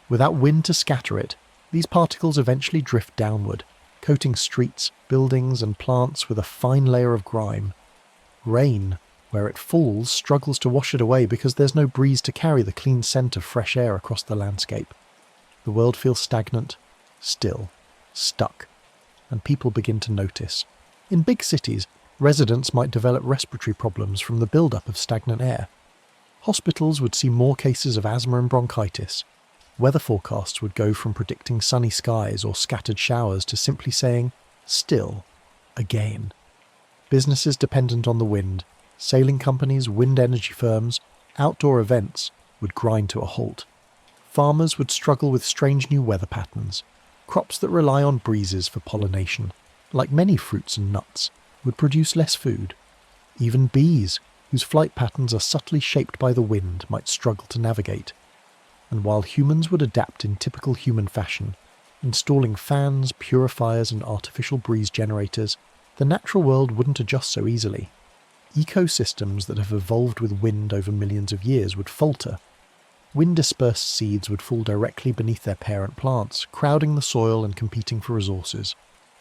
Speaker 1: Without wind to scatter it, these particles eventually drift downward, coating streets, buildings and plants with a fine layer of grime. Rain, where it falls, struggles to wash it away because there's no breeze to carry the clean scent of fresh air across the landscape. The world feels stagnant, still, stuck, and people begin to notice. In big cities, Residents might develop respiratory problems from the build-up of stagnant air. Hospitals would see more cases of asthma and bronchitis. Weather forecasts would go from predicting sunny skies or scattered showers to simply saying, still, again. Businesses dependent on the wind, sailing companies, wind energy firms, outdoor events would grind to a halt. Farmers would struggle with strange new weather patterns. Crops that rely on breezes for pollination, like many fruits and nuts, would produce less food. Even bees, whose flight patterns are subtly shaped by the wind, might struggle to navigate. And while humans would adapt in typical human fashion, installing fans, purifiers and artificial breeze generators, the natural world wouldn't adjust so easily. Ecosystems that have evolved with wind over millions of years would falter. Wind-dispersed seeds would fall directly beneath their parent plants, crowding the soil and competing for resources.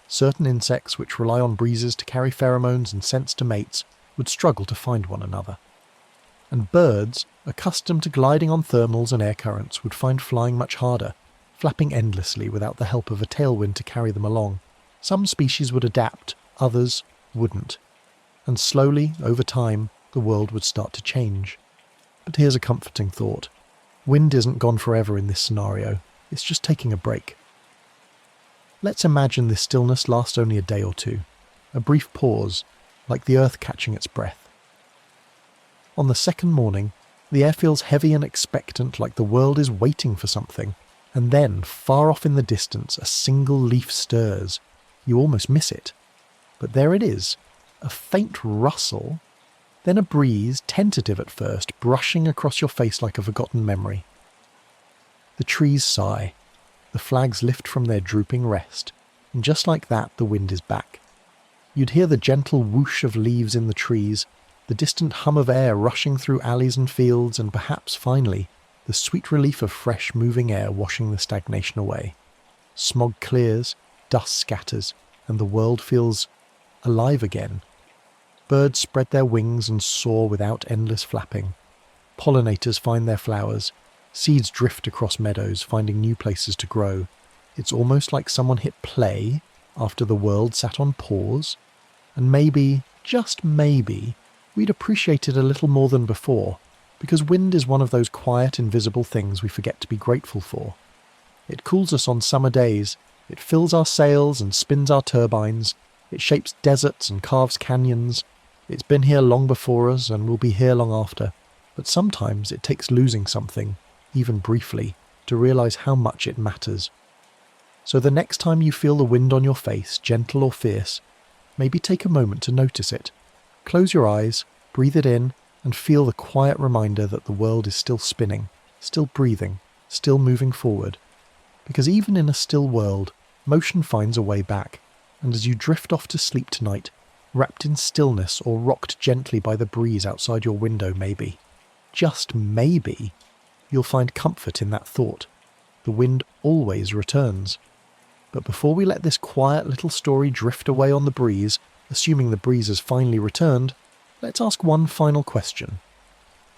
Speaker 1: Certain insects which rely on breezes to carry pheromones and scents to mates would struggle to find one another. And birds, accustomed to gliding on thermals and air currents, would find flying much harder, flapping endlessly without the help of a tailwind to carry them along. Some species would adapt, others wouldn't. And slowly, over time, the world would start to change. But here's a comforting thought. Wind isn't gone forever in this scenario, it's just taking a break. Let's imagine this stillness lasts only a day or two, a brief pause, like the earth catching its breath. On the second morning, the air feels heavy and expectant, like the world is waiting for something, and then, far off in the distance, a single leaf stirs. You almost miss it. But there it is, a faint rustle, then a breeze, tentative at first, brushing across your face like a forgotten memory. The trees sigh, the flags lift from their drooping rest, and just like that the wind is back. You'd hear the gentle whoosh of leaves in the trees, the distant hum of air rushing through alleys and fields, and perhaps, finally, the sweet relief of fresh moving air washing the stagnation away. Smog clears, dust scatters, and the world feels alive again. Birds spread their wings and soar without endless flapping. Pollinators find their flowers. Seeds drift across meadows, finding new places to grow. It's almost like someone hit play after the world sat on pause. And maybe, just maybe, we'd appreciate it a little more than before, because wind is one of those quiet, invisible things we forget to be grateful for. It cools us on summer days. It fills our sails and spins our turbines. It shapes deserts and carves canyons. It's been here long before us and will be here long after, but sometimes it takes losing something, even briefly, to realise how much it matters. So the next time you feel the wind on your face, gentle or fierce, maybe take a moment to notice it. Close your eyes, breathe it in, and feel the quiet reminder that the world is still spinning, still breathing, still moving forward. Because even in a still world, motion finds a way back, and as you drift off to sleep tonight, wrapped in stillness or rocked gently by the breeze outside your window maybe, just maybe, you'll find comfort in that thought. The wind always returns. But before we let this quiet little story drift away on the breeze, assuming the breeze has finally returned, let's ask one final question.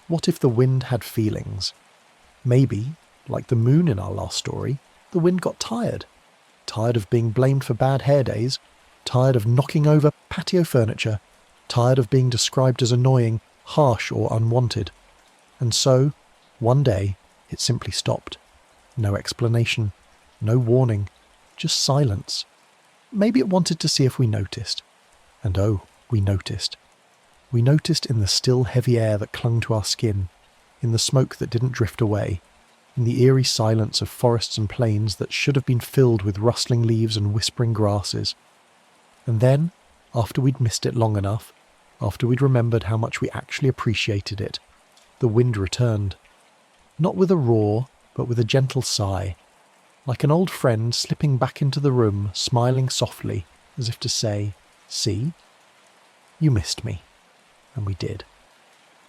Speaker 1: What if the wind had feelings? Maybe, like the moon in our last story, the wind got tired. Tired of being blamed for bad hair days, tired of knocking over patio furniture, tired of being described as annoying, harsh or unwanted. And so, one day, it simply stopped. No explanation, no warning, just silence. Maybe it wanted to see if we noticed. And oh, we noticed. We noticed in the still heavy air that clung to our skin, in the smoke that didn't drift away, in the eerie silence of forests and plains that should have been filled with rustling leaves and whispering grasses. And then, after we'd missed it long enough, after we'd remembered how much we actually appreciated it, the wind returned. Not with a roar, but with a gentle sigh, like an old friend slipping back into the room, smiling softly, as if to say, "See? You missed me." And we did.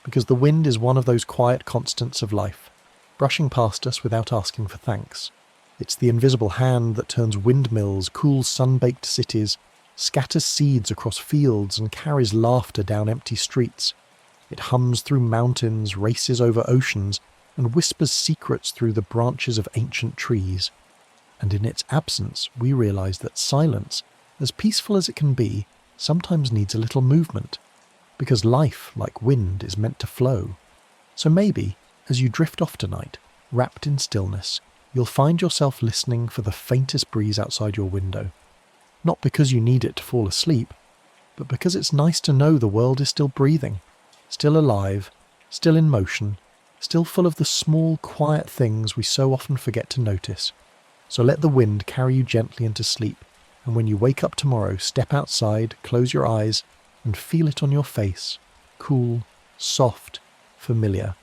Speaker 1: Because the wind is one of those quiet constants of life, brushing past us without asking for thanks. It's the invisible hand that turns windmills, cools sun-baked cities, scatters seeds across fields and carries laughter down empty streets. It hums through mountains, races over oceans, and whispers secrets through the branches of ancient trees. And in its absence, we realise that silence, as peaceful as it can be, sometimes needs a little movement, because life, like wind, is meant to flow. So maybe, as you drift off tonight, wrapped in stillness, you'll find yourself listening for the faintest breeze outside your window. Not because you need it to fall asleep, but because it's nice to know the world is still breathing, still alive, still in motion, still full of the small, quiet things we so often forget to notice. So let the wind carry you gently into sleep, and when you wake up tomorrow, step outside, close your eyes, and feel it on your face, cool, soft, familiar.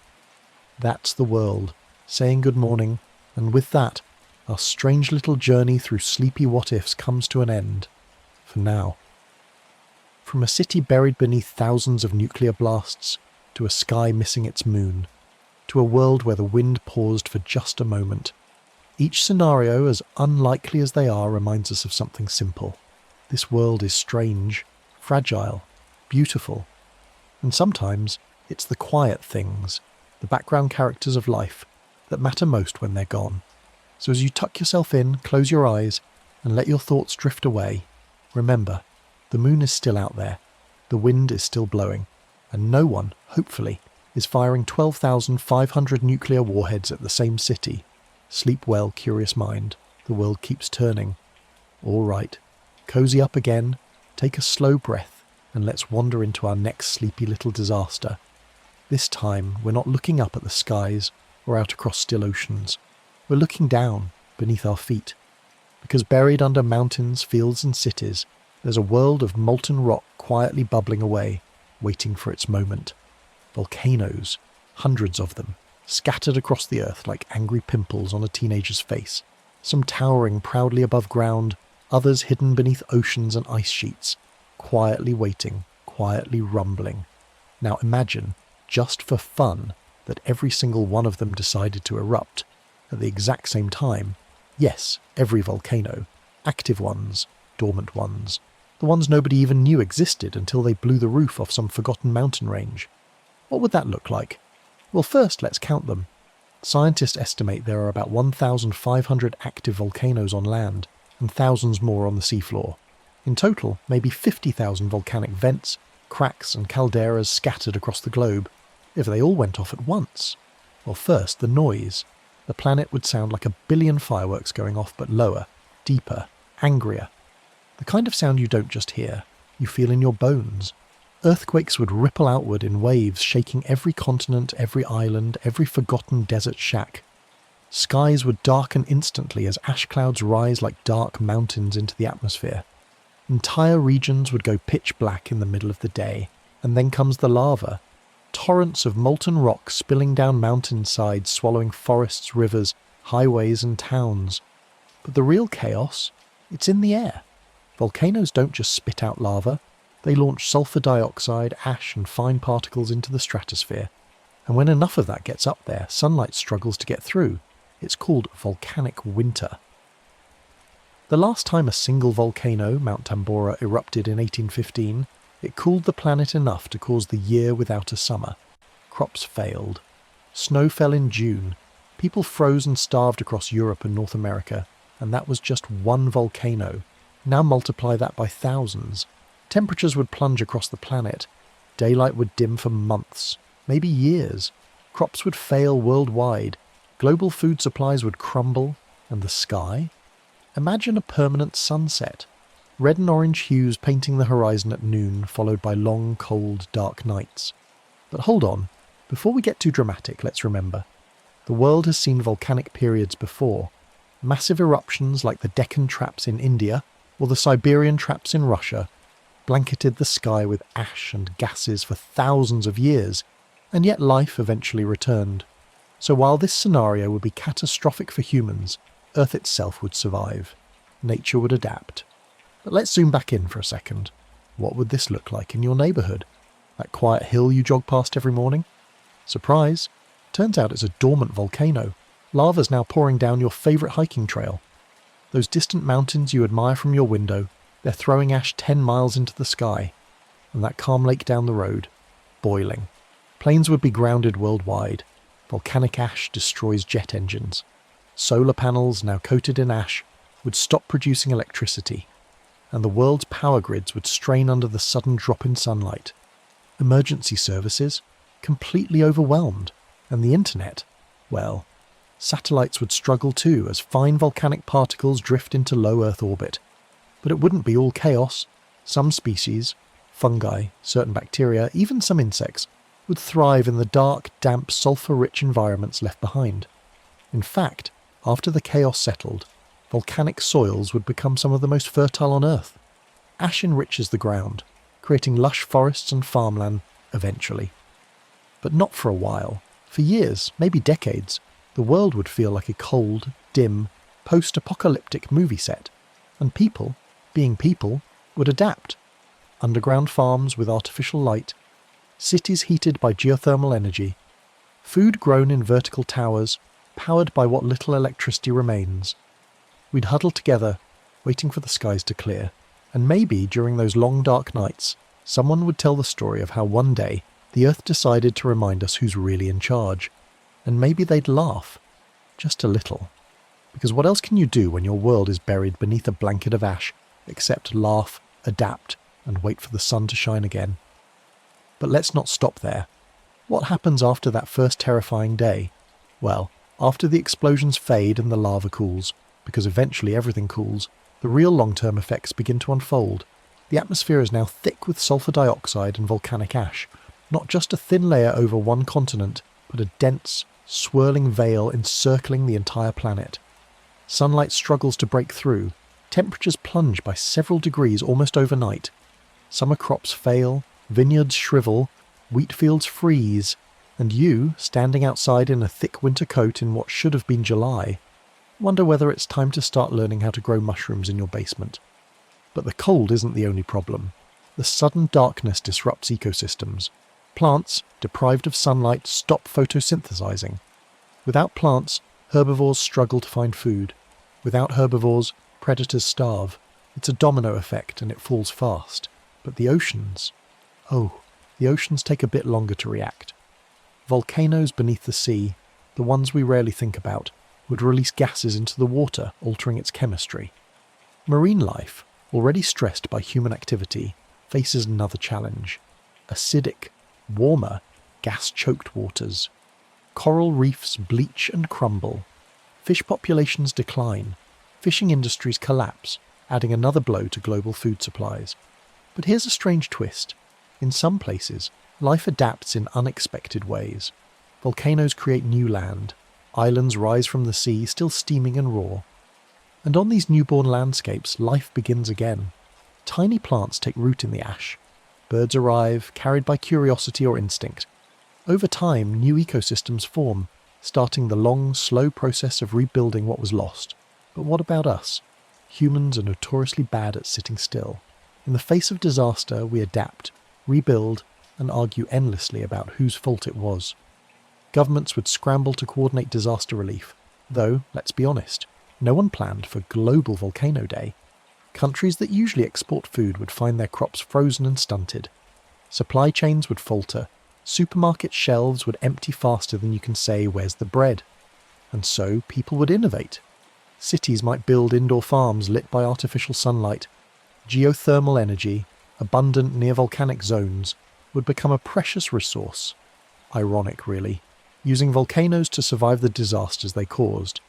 Speaker 1: That's the world, saying good morning, and with that, our strange little journey through sleepy what-ifs comes to an end, for now. From a city buried beneath thousands of nuclear blasts, to a sky missing its moon, to a world where the wind paused for just a moment, each scenario, as unlikely as they are, reminds us of something simple. This world is strange, fragile, beautiful, and sometimes it's the quiet things, the background characters of life, that matter most when they're gone. So as you tuck yourself in, close your eyes, and let your thoughts drift away, remember, the moon is still out there, the wind is still blowing, and no one, hopefully, is firing 12,500 nuclear warheads at the same city. Sleep well, curious mind. The world keeps turning. All right, cozy up again, take a slow breath, and let's wander into our next sleepy little disaster. This time, we're not looking up at the skies or out across still oceans. We're looking down, beneath our feet. Because buried under mountains, fields and cities, there's a world of molten rock quietly bubbling away, waiting for its moment. Volcanoes, hundreds of them, scattered across the earth like angry pimples on a teenager's face, some towering proudly above ground, others hidden beneath oceans and ice sheets, quietly waiting, quietly rumbling. Now imagine, just for fun, that every single one of them decided to erupt at the exact same time. Yes, every volcano, active ones, dormant ones, the ones nobody even knew existed until they blew the roof off some forgotten mountain range. What would that look like? Well, first let's count them. Scientists estimate there are about 1,500 active volcanoes on land, and thousands more on the seafloor. In total, maybe 50,000 volcanic vents, cracks and calderas scattered across the globe. If they all went off at once. Well, first, the noise. The planet would sound like a billion fireworks going off, but lower, deeper, angrier. The kind of sound you don't just hear, you feel in your bones. Earthquakes would ripple outward in waves, shaking every continent, every island, every forgotten desert shack. Skies would darken instantly as ash clouds rise like dark mountains into the atmosphere. Entire regions would go pitch black in the middle of the day, and then comes the lava. Torrents of molten rock spilling down mountainsides, swallowing forests, rivers, highways and towns. But the real chaos, it's in the air. Volcanoes don't just spit out lava. They launch sulfur dioxide, ash and fine particles into the stratosphere. And when enough of that gets up there, sunlight struggles to get through. It's called volcanic winter. The last time a single volcano, Mount Tambora, erupted in 1815, it cooled the planet enough to cause the year without a summer. Crops failed. Snow fell in June. People froze and starved across Europe and North America, and that was just one volcano. Now multiply that by thousands. Temperatures would plunge across the planet. Daylight would dim for months, maybe years. Crops would fail worldwide. Global food supplies would crumble. And the sky? Imagine a permanent sunset. Red and orange hues painting the horizon at noon, followed by long, cold, dark nights. But hold on. Before we get too dramatic, let's remember. The world has seen volcanic periods before. Massive eruptions like the Deccan traps in India or the Siberian traps in Russia blanketed the sky with ash and gases for thousands of years, and yet life eventually returned. So while this scenario would be catastrophic for humans, Earth itself would survive. Nature would adapt. But let's zoom back in for a second. What would this look like in your neighbourhood? That quiet hill you jog past every morning? Surprise! Turns out it's a dormant volcano. Lava's now pouring down your favourite hiking trail. Those distant mountains you admire from your window, they're throwing ash 10 miles into the sky. And that calm lake down the road, boiling. Planes would be grounded worldwide. Volcanic ash destroys jet engines. Solar panels, now coated in ash, would stop producing electricity. and the world's power grids would strain under the sudden drop in sunlight. Emergency services, completely overwhelmed, and the internet, well, satellites would struggle too as fine volcanic particles drift into low Earth orbit. But it wouldn't be all chaos. Some species, fungi, certain bacteria, even some insects, would thrive in the dark, damp, sulfur-rich environments left behind. In fact, after the chaos settled, volcanic soils would become some of the most fertile on Earth. Ash enriches the ground, creating lush forests and farmland eventually. But not for a while. For years, maybe decades, the world would feel like a cold, dim, post-apocalyptic movie set, and people, being people, would adapt. Underground farms with artificial light, cities heated by geothermal energy, food grown in vertical towers, powered by what little electricity remains. We'd huddle together, waiting for the skies to clear, and maybe during those long dark nights, someone would tell the story of how one day the Earth decided to remind us who's really in charge. And maybe they'd laugh. Just a little. Because what else can you do when your world is buried beneath a blanket of ash, except laugh, adapt, and wait for the sun to shine again? But let's not stop there. What happens after that first terrifying day? Well, after the explosions fade and the lava cools, because eventually everything cools, the real long-term effects begin to unfold. The atmosphere is now thick with sulfur dioxide and volcanic ash, not just a thin layer over one continent, but a dense, swirling veil encircling the entire planet. Sunlight struggles to break through, temperatures plunge by several degrees almost overnight. Summer crops fail, vineyards shrivel, wheat fields freeze, and you, standing outside in a thick winter coat in what should have been July, wonder whether it's time to start learning how to grow mushrooms in your basement. But the cold isn't the only problem. The sudden darkness disrupts ecosystems. Plants, deprived of sunlight, stop photosynthesizing. Without plants, herbivores struggle to find food. Without herbivores, predators starve. It's a domino effect and it falls fast. But the oceans? Oh, the oceans take a bit longer to react. Volcanoes beneath the sea, the ones we rarely think about, would release gases into the water, altering its chemistry. Marine life, already stressed by human activity, faces another challenge. Acidic, warmer, gas-choked waters. Coral reefs bleach and crumble. Fish populations decline. Fishing industries collapse, adding another blow to global food supplies. But here's a strange twist. In some places, life adapts in unexpected ways. Volcanoes create new land. Islands rise from the sea, still steaming and raw. And on these newborn landscapes, life begins again. Tiny plants take root in the ash. Birds arrive, carried by curiosity or instinct. Over time, new ecosystems form, starting the long, slow process of rebuilding what was lost. But what about us? Humans are notoriously bad at sitting still. In the face of disaster, we adapt, rebuild, and argue endlessly about whose fault it was. Governments would scramble to coordinate disaster relief, though, let's be honest, no one planned for Global Volcano Day. Countries that usually export food would find their crops frozen and stunted. Supply chains would falter. Supermarket shelves would empty faster than you can say, "Where's the bread?" And so people would innovate. Cities might build indoor farms lit by artificial sunlight. Geothermal energy, abundant near volcanic zones, would become a precious resource. Ironic, really, using volcanoes to survive the disasters they caused.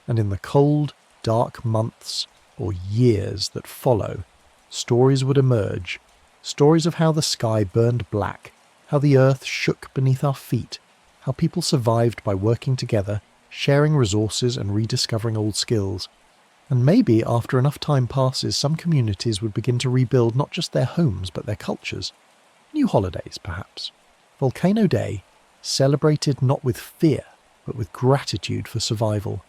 Speaker 1: And in the cold, dark months, or years that follow, stories would emerge. Stories of how the sky burned black, how the earth shook beneath our feet, how people survived by working together, sharing resources and rediscovering old skills. And maybe after enough time passes, some communities would begin to rebuild not just their homes but their cultures. New holidays, perhaps. Volcano Day, celebrated not with fear, but with gratitude for survival.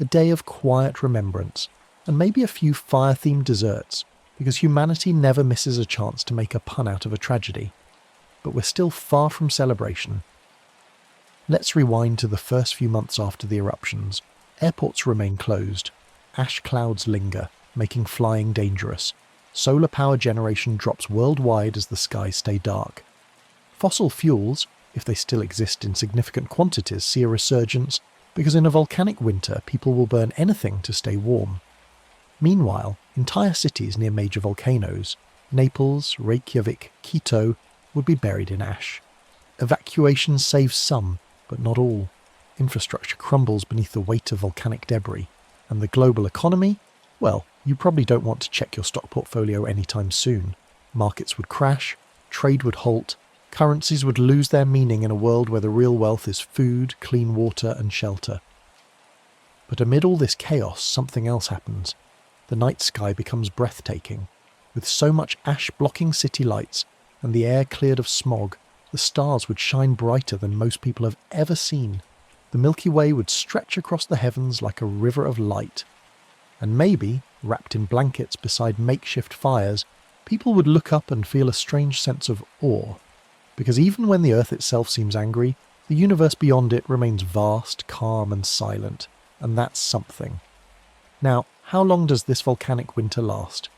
Speaker 1: A day of quiet remembrance, and maybe a few fire-themed desserts, because humanity never misses a chance to make a pun out of a tragedy. But we're still far from celebration. Let's rewind to the first few months after the eruptions. Airports remain closed. Ash clouds linger, making flying dangerous. Solar power generation drops worldwide as the skies stay dark. Fossil fuels, if they still exist in significant quantities, see a resurgence, because in a volcanic winter people will burn anything to stay warm. Meanwhile, Entire cities near major volcanoes, Naples, Reykjavik, Quito, would be buried in ash. Evacuation saves some, but not all. Infrastructure crumbles beneath the weight of volcanic debris. And the global economy? Well, you probably don't want to check your stock portfolio anytime soon. Markets would crash, trade would halt, currencies would lose their meaning in a world where the real wealth is food, clean water, and shelter. But amid all this chaos, something else happens. The night sky becomes breathtaking. With so much ash blocking city lights and the air cleared of smog, the stars would shine brighter than most people have ever seen. The Milky Way would stretch across the heavens like a river of light. And maybe, wrapped in blankets beside makeshift fires, people would look up and feel a strange sense of awe. Because even when the Earth itself seems angry, the universe beyond it remains vast, calm and silent. And that's something. Now, how long does this volcanic winter last?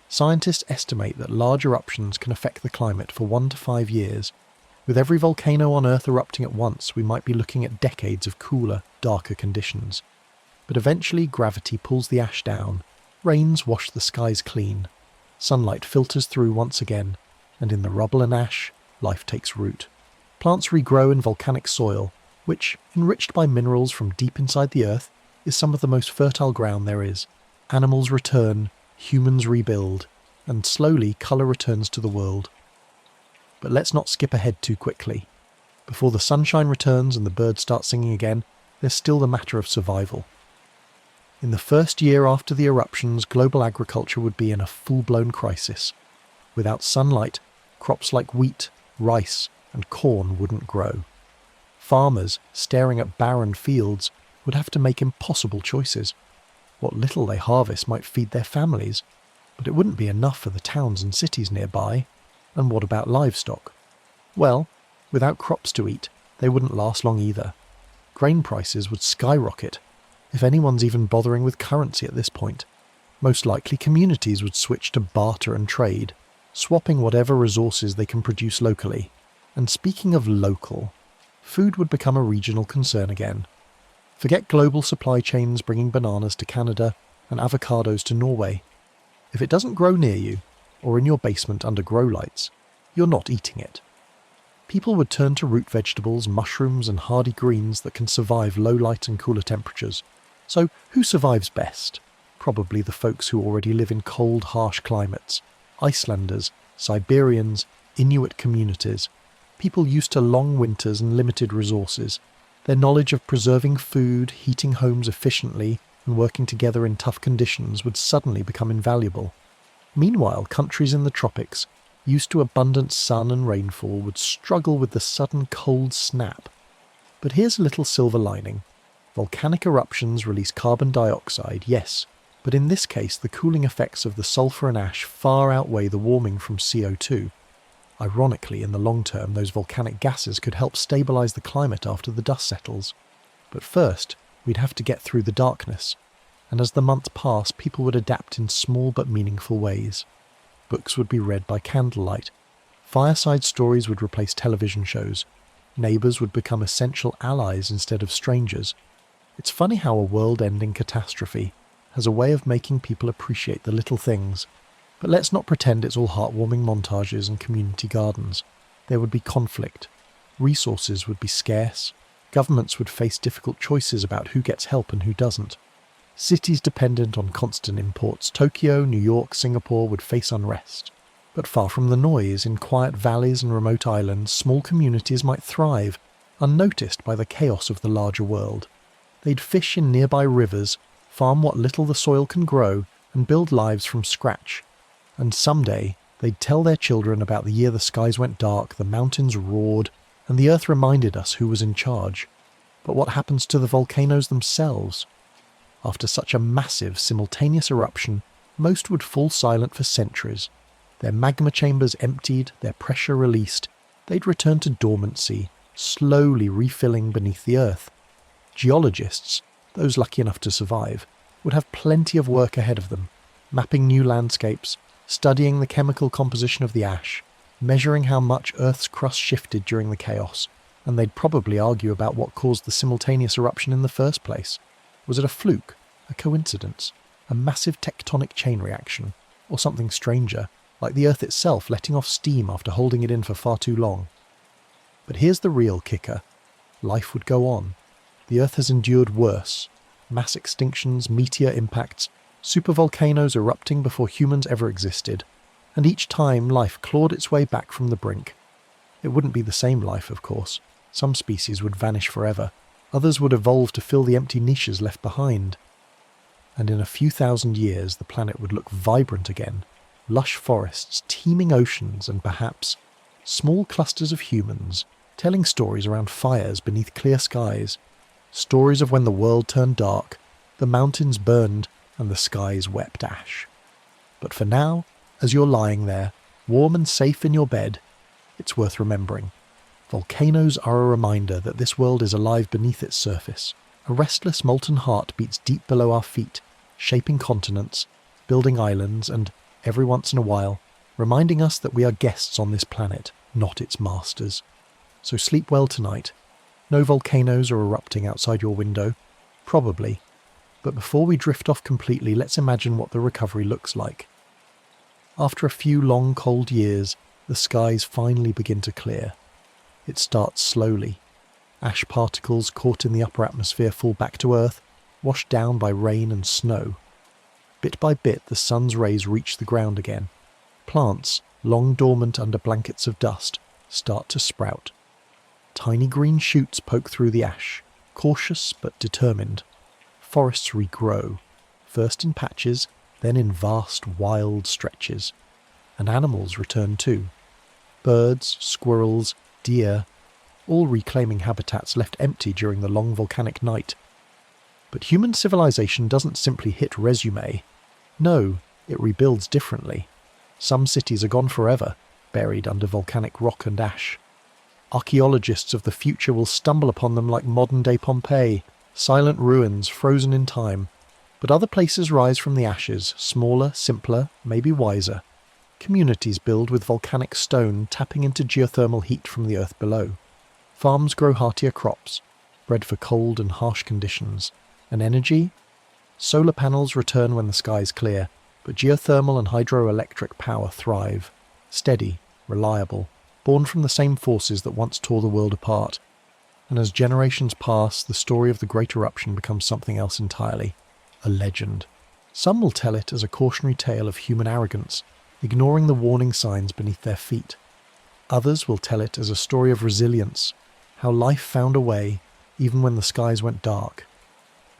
Speaker 1: Scientists estimate that large eruptions can affect the climate for 1 to 5 years. With every volcano on Earth erupting at once, we might be looking at decades of cooler, darker conditions. But eventually gravity pulls the ash down, rains wash the skies clean, sunlight filters through once again, and in the rubble and ash, life takes root. Plants regrow in volcanic soil, which, enriched by minerals from deep inside the Earth, is some of the most fertile ground there is. Animals return, humans rebuild, and slowly colour returns to the world. But let's not skip ahead too quickly. Before the sunshine returns and the birds start singing again, there's still the matter of survival. In the first year after the eruptions, global agriculture would be in a full-blown crisis. Without sunlight, crops like wheat, rice, and corn wouldn't grow. Farmers, staring at barren fields, would have to make impossible choices. What little they harvest might feed their families, but it wouldn't be enough for the towns and cities nearby. And what about livestock? Well, without crops to eat, they wouldn't last long either. Grain prices would skyrocket, if anyone's even bothering with currency at this point. Most likely communities would switch to barter and trade, swapping whatever resources they can produce locally. And speaking of local, food would become a regional concern again. Forget global supply chains bringing bananas to Canada and avocados to Norway. If it doesn't grow near you, or in your basement under grow lights, you're not eating it. People would turn to root vegetables, mushrooms and hardy greens that can survive low light and cooler temperatures. So who survives best? Probably the folks who already live in cold, harsh climates. Icelanders, Siberians, Inuit communities. People used to long winters and limited resources. Their knowledge of preserving food, heating homes efficiently, and working together in tough conditions would suddenly become invaluable. Meanwhile, countries in the tropics, used to abundant sun and rainfall, would struggle with the sudden cold snap. But here's a little silver lining. Volcanic eruptions release carbon dioxide, yes, but in this case the cooling effects of the sulfur and ash far outweigh the warming from CO2. Ironically, in the long term, those volcanic gases could help stabilise the climate after the dust settles. But first, we'd have to get through the darkness. And as the months pass, people would adapt in small but meaningful ways. Books would be read by candlelight. Fireside stories would replace television shows. Neighbours would become essential allies instead of strangers. It's funny how a world-ending catastrophe has a way of making people appreciate the little things. But let's not pretend it's all heartwarming montages and community gardens. There would be conflict. Resources would be scarce. Governments would face difficult choices about who gets help and who doesn't. Cities dependent on constant imports, Tokyo, New York, Singapore, would face unrest. But far from the noise, in quiet valleys and remote islands, small communities might thrive, unnoticed by the chaos of the larger world. They'd fish in nearby rivers, farm what little the soil can grow, and build lives from scratch. And someday, they'd tell their children about the year the skies went dark, the mountains roared, and the earth reminded us who was in charge. But what happens to the volcanoes themselves? After such a massive, simultaneous eruption, most would fall silent for centuries. Their magma chambers emptied, their pressure released, they'd return to dormancy, slowly refilling beneath the earth. Geologists, those lucky enough to survive, would have plenty of work ahead of them, mapping new landscapes, studying the chemical composition of the ash, measuring how much Earth's crust shifted during the chaos, and they'd probably argue about what caused the simultaneous eruption in the first place. Was it a fluke? A coincidence? a massive tectonic chain reaction, or something stranger, like the Earth itself letting off steam after holding it in for far too long. But here's the real kicker. Life would go on. The Earth has endured worse. Mass extinctions, meteor impacts, supervolcanoes erupting before humans ever existed. And each time life clawed its way back from the brink. It wouldn't be the same life, of course. Some species would vanish forever. Others would evolve to fill the empty niches left behind. And in a few thousand years, the planet would look vibrant again. Lush forests, teeming oceans, and perhaps small clusters of humans telling stories around fires beneath clear skies. Stories of when the world turned dark, the mountains burned, and the skies wept ash. But for now, as you're lying there, warm and safe in your bed, it's worth remembering. Volcanoes are a reminder that this world is alive beneath its surface. A restless molten heart beats deep below our feet, shaping continents, building islands, and, every once in a while, reminding us that we are guests on this planet, not its masters. So sleep well tonight. No volcanoes are erupting outside your window. Probably. But before we drift off completely, let's imagine what the recovery looks like. After a few long, cold years, the skies finally begin to clear. It starts slowly. Ash particles caught in the upper atmosphere fall back to Earth, washed down by rain and snow. Bit by bit, the sun's rays reach the ground again. Plants, long dormant under blankets of dust, start to sprout. Tiny green shoots poke through the ash, cautious but determined. Forests regrow, first in patches, then in vast, wild stretches. And animals return too. Birds, squirrels, deer, all reclaiming habitats left empty during the long volcanic night. But human civilization doesn't simply hit resume. No, it rebuilds differently. Some cities are gone forever, buried under volcanic rock and ash. Archaeologists of the future will stumble upon them like modern-day Pompeii, silent ruins frozen in time. But other places rise from the ashes, smaller, simpler, maybe wiser. Communities build with volcanic stone tapping into geothermal heat from the earth below. Farms grow heartier crops, bred for cold and harsh conditions. And energy? Solar panels return when the skies clear, but geothermal and hydroelectric power thrive. Steady, reliable, born from the same forces that once tore the world apart. And as generations pass, the story of the Great Eruption becomes something else entirely. A legend. Some will tell it as a cautionary tale of human arrogance, ignoring the warning signs beneath their feet. Others will tell it as a story of resilience, how life found a way, even when the skies went dark.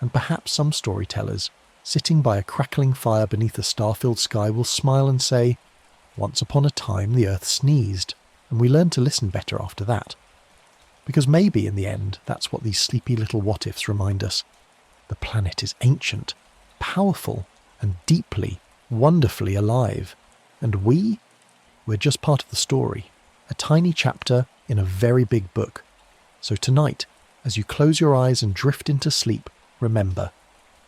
Speaker 1: And perhaps some storytellers, sitting by a crackling fire beneath a star-filled sky, will smile and say, "Once upon a time the earth sneezed, and we learned to listen better after that." Because maybe, in the end, that's what these sleepy little what-ifs remind us. The planet is ancient, powerful, and deeply, wonderfully alive. And we're just part of the story, a tiny chapter in a very big book. So tonight, as you close your eyes and drift into sleep, remember,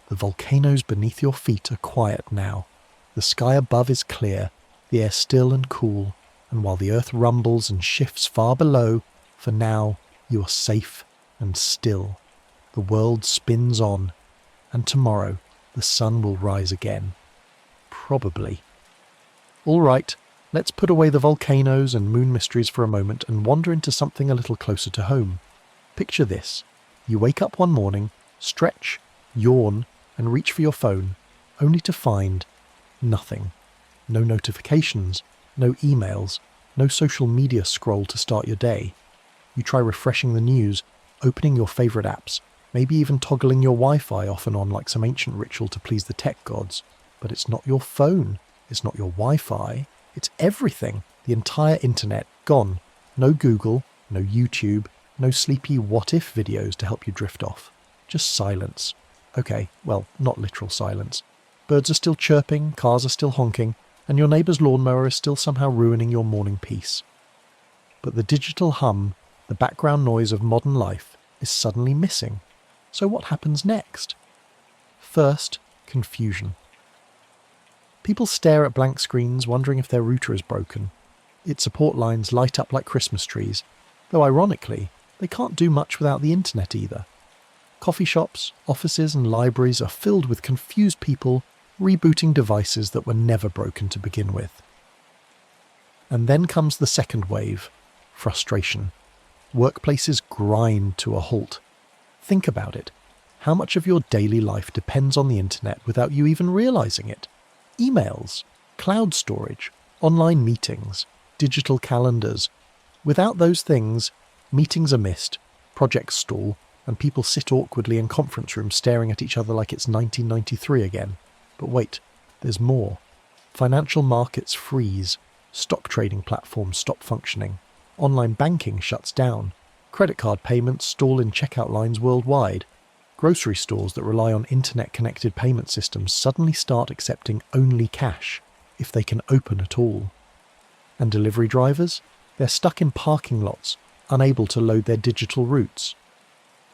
Speaker 1: the volcanoes beneath your feet are quiet now. The sky above is clear, the air still and cool, and while the earth rumbles and shifts far below, for now you are safe and still. The world spins on, and tomorrow the sun will rise again. Probably. All right, let's put away the volcanoes and moon mysteries for a moment and wander into something a little closer to home. Picture this. You wake up one morning, stretch, yawn, and reach for your phone, only to find nothing. No notifications, no emails, no social media scroll to start your day. You try refreshing the news, opening your favourite apps, maybe even toggling your Wi-Fi off and on like some ancient ritual to please the tech gods. But it's not your phone, it's not your Wi-Fi, it's everything. The entire internet gone. No Google, no YouTube, no sleepy what-if videos to help you drift off. Just silence. Okay, well, not literal silence. Birds are still chirping, cars are still honking, and your neighbour's lawnmower is still somehow ruining your morning peace. But the digital hum, the background noise of modern life, is suddenly missing. So what happens next? First, confusion. People stare at blank screens, wondering if their router is broken. Its support lines light up like Christmas trees, though ironically, they can't do much without the internet either. Coffee shops, offices and libraries are filled with confused people rebooting devices that were never broken to begin with. And then comes the second wave, frustration. Workplaces grind to a halt. Think about it. How much of your daily life depends on the internet without you even realizing it? Emails, cloud storage, online meetings, digital calendars. Without those things, meetings are missed, projects stall, and people sit awkwardly in conference rooms staring at each other like it's 1993 again. But wait, there's more. Financial markets freeze, stock trading platforms stop functioning, online banking shuts down, credit card payments stall in checkout lines worldwide, grocery stores that rely on internet-connected payment systems suddenly start accepting only cash, if they can open at all. And delivery drivers? They're stuck in parking lots, unable to load their digital routes.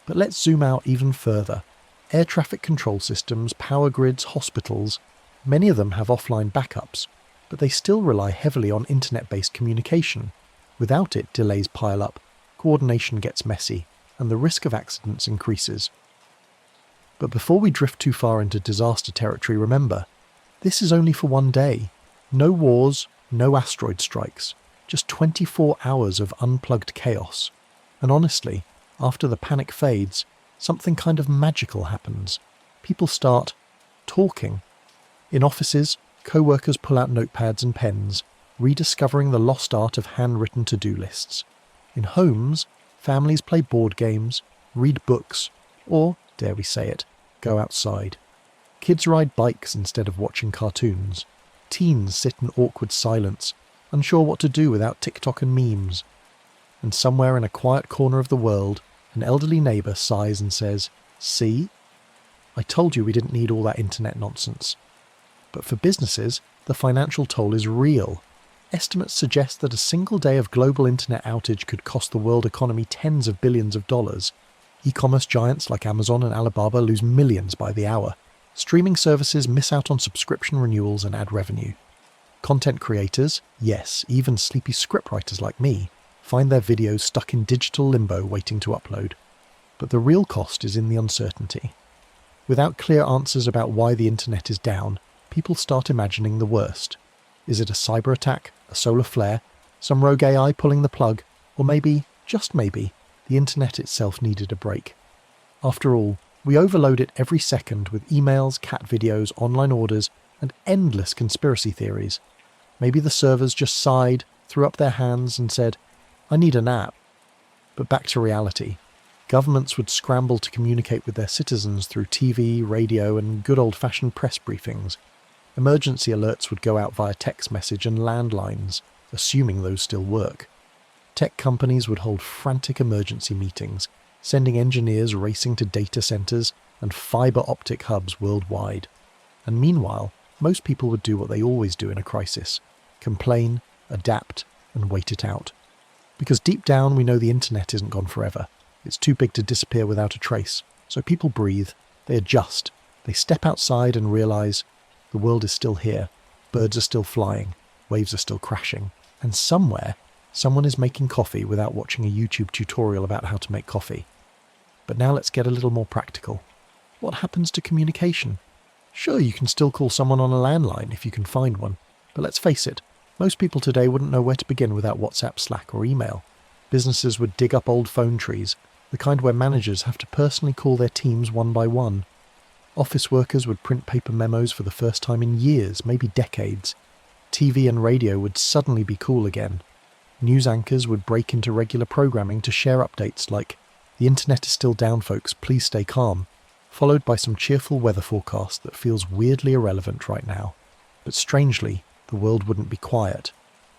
Speaker 1: But let's zoom out even further. Air traffic control systems, power grids, hospitals, many of them have offline backups, but they still rely heavily on internet-based communication. Without it, delays pile up, coordination gets messy, and the risk of accidents increases. But before we drift too far into disaster territory, remember, this is only for one day. No wars, no asteroid strikes, just 24 hours of unplugged chaos. And honestly, after the panic fades, something kind of magical happens. People start talking. In offices, co-workers pull out notepads and pens, rediscovering the lost art of handwritten to-do lists. In homes, families play board games, read books, or, dare we say it, go outside. Kids ride bikes instead of watching cartoons. Teens sit in awkward silence, unsure what to do without TikTok and memes. And somewhere in a quiet corner of the world, an elderly neighbour sighs and says, "See? I told you we didn't need all that internet nonsense." But for businesses, the financial toll is real. Estimates suggest that a single day of global internet outage could cost the world economy tens of billions of dollars. E-commerce giants like Amazon and Alibaba lose millions by the hour. Streaming services miss out on subscription renewals and ad revenue. Content creators, yes, even sleepy scriptwriters like me, find their videos stuck in digital limbo waiting to upload. But the real cost is in the uncertainty. Without clear answers about why the internet is down, people start imagining the worst. Is it a cyber attack, a solar flare, some rogue AI pulling the plug, or maybe, just maybe, the internet itself needed a break? After all, we overload it every second with emails, cat videos, online orders, and endless conspiracy theories. Maybe the servers just sighed, threw up their hands and said, "I need a nap." But back to reality. Governments would scramble to communicate with their citizens through TV, radio, and good old-fashioned press briefings. Emergency alerts would go out via text message and landlines, assuming those still work. Tech companies would hold frantic emergency meetings, sending engineers racing to data centers and fiber optic hubs worldwide. And meanwhile, most people would do what they always do in a crisis: complain, adapt, and wait it out. Because deep down we know the internet isn't gone forever. It's too big to disappear without a trace. So people breathe, they adjust, they step outside and realize the world is still here, birds are still flying, waves are still crashing, and somewhere, someone is making coffee without watching a YouTube tutorial about how to make coffee. But now let's get a little more practical. What happens to communication? Sure, you can still call someone on a landline if you can find one, but let's face it, most people today wouldn't know where to begin without WhatsApp, Slack, or email. Businesses would dig up old phone trees, the kind where managers have to personally call their teams one by one. Office workers would print paper memos for the first time in years, maybe decades. TV and radio would suddenly be cool again. News anchors would break into regular programming to share updates like, "The internet is still down, folks, please stay calm," followed by some cheerful weather forecast that feels weirdly irrelevant right now. But strangely, the world wouldn't be quiet.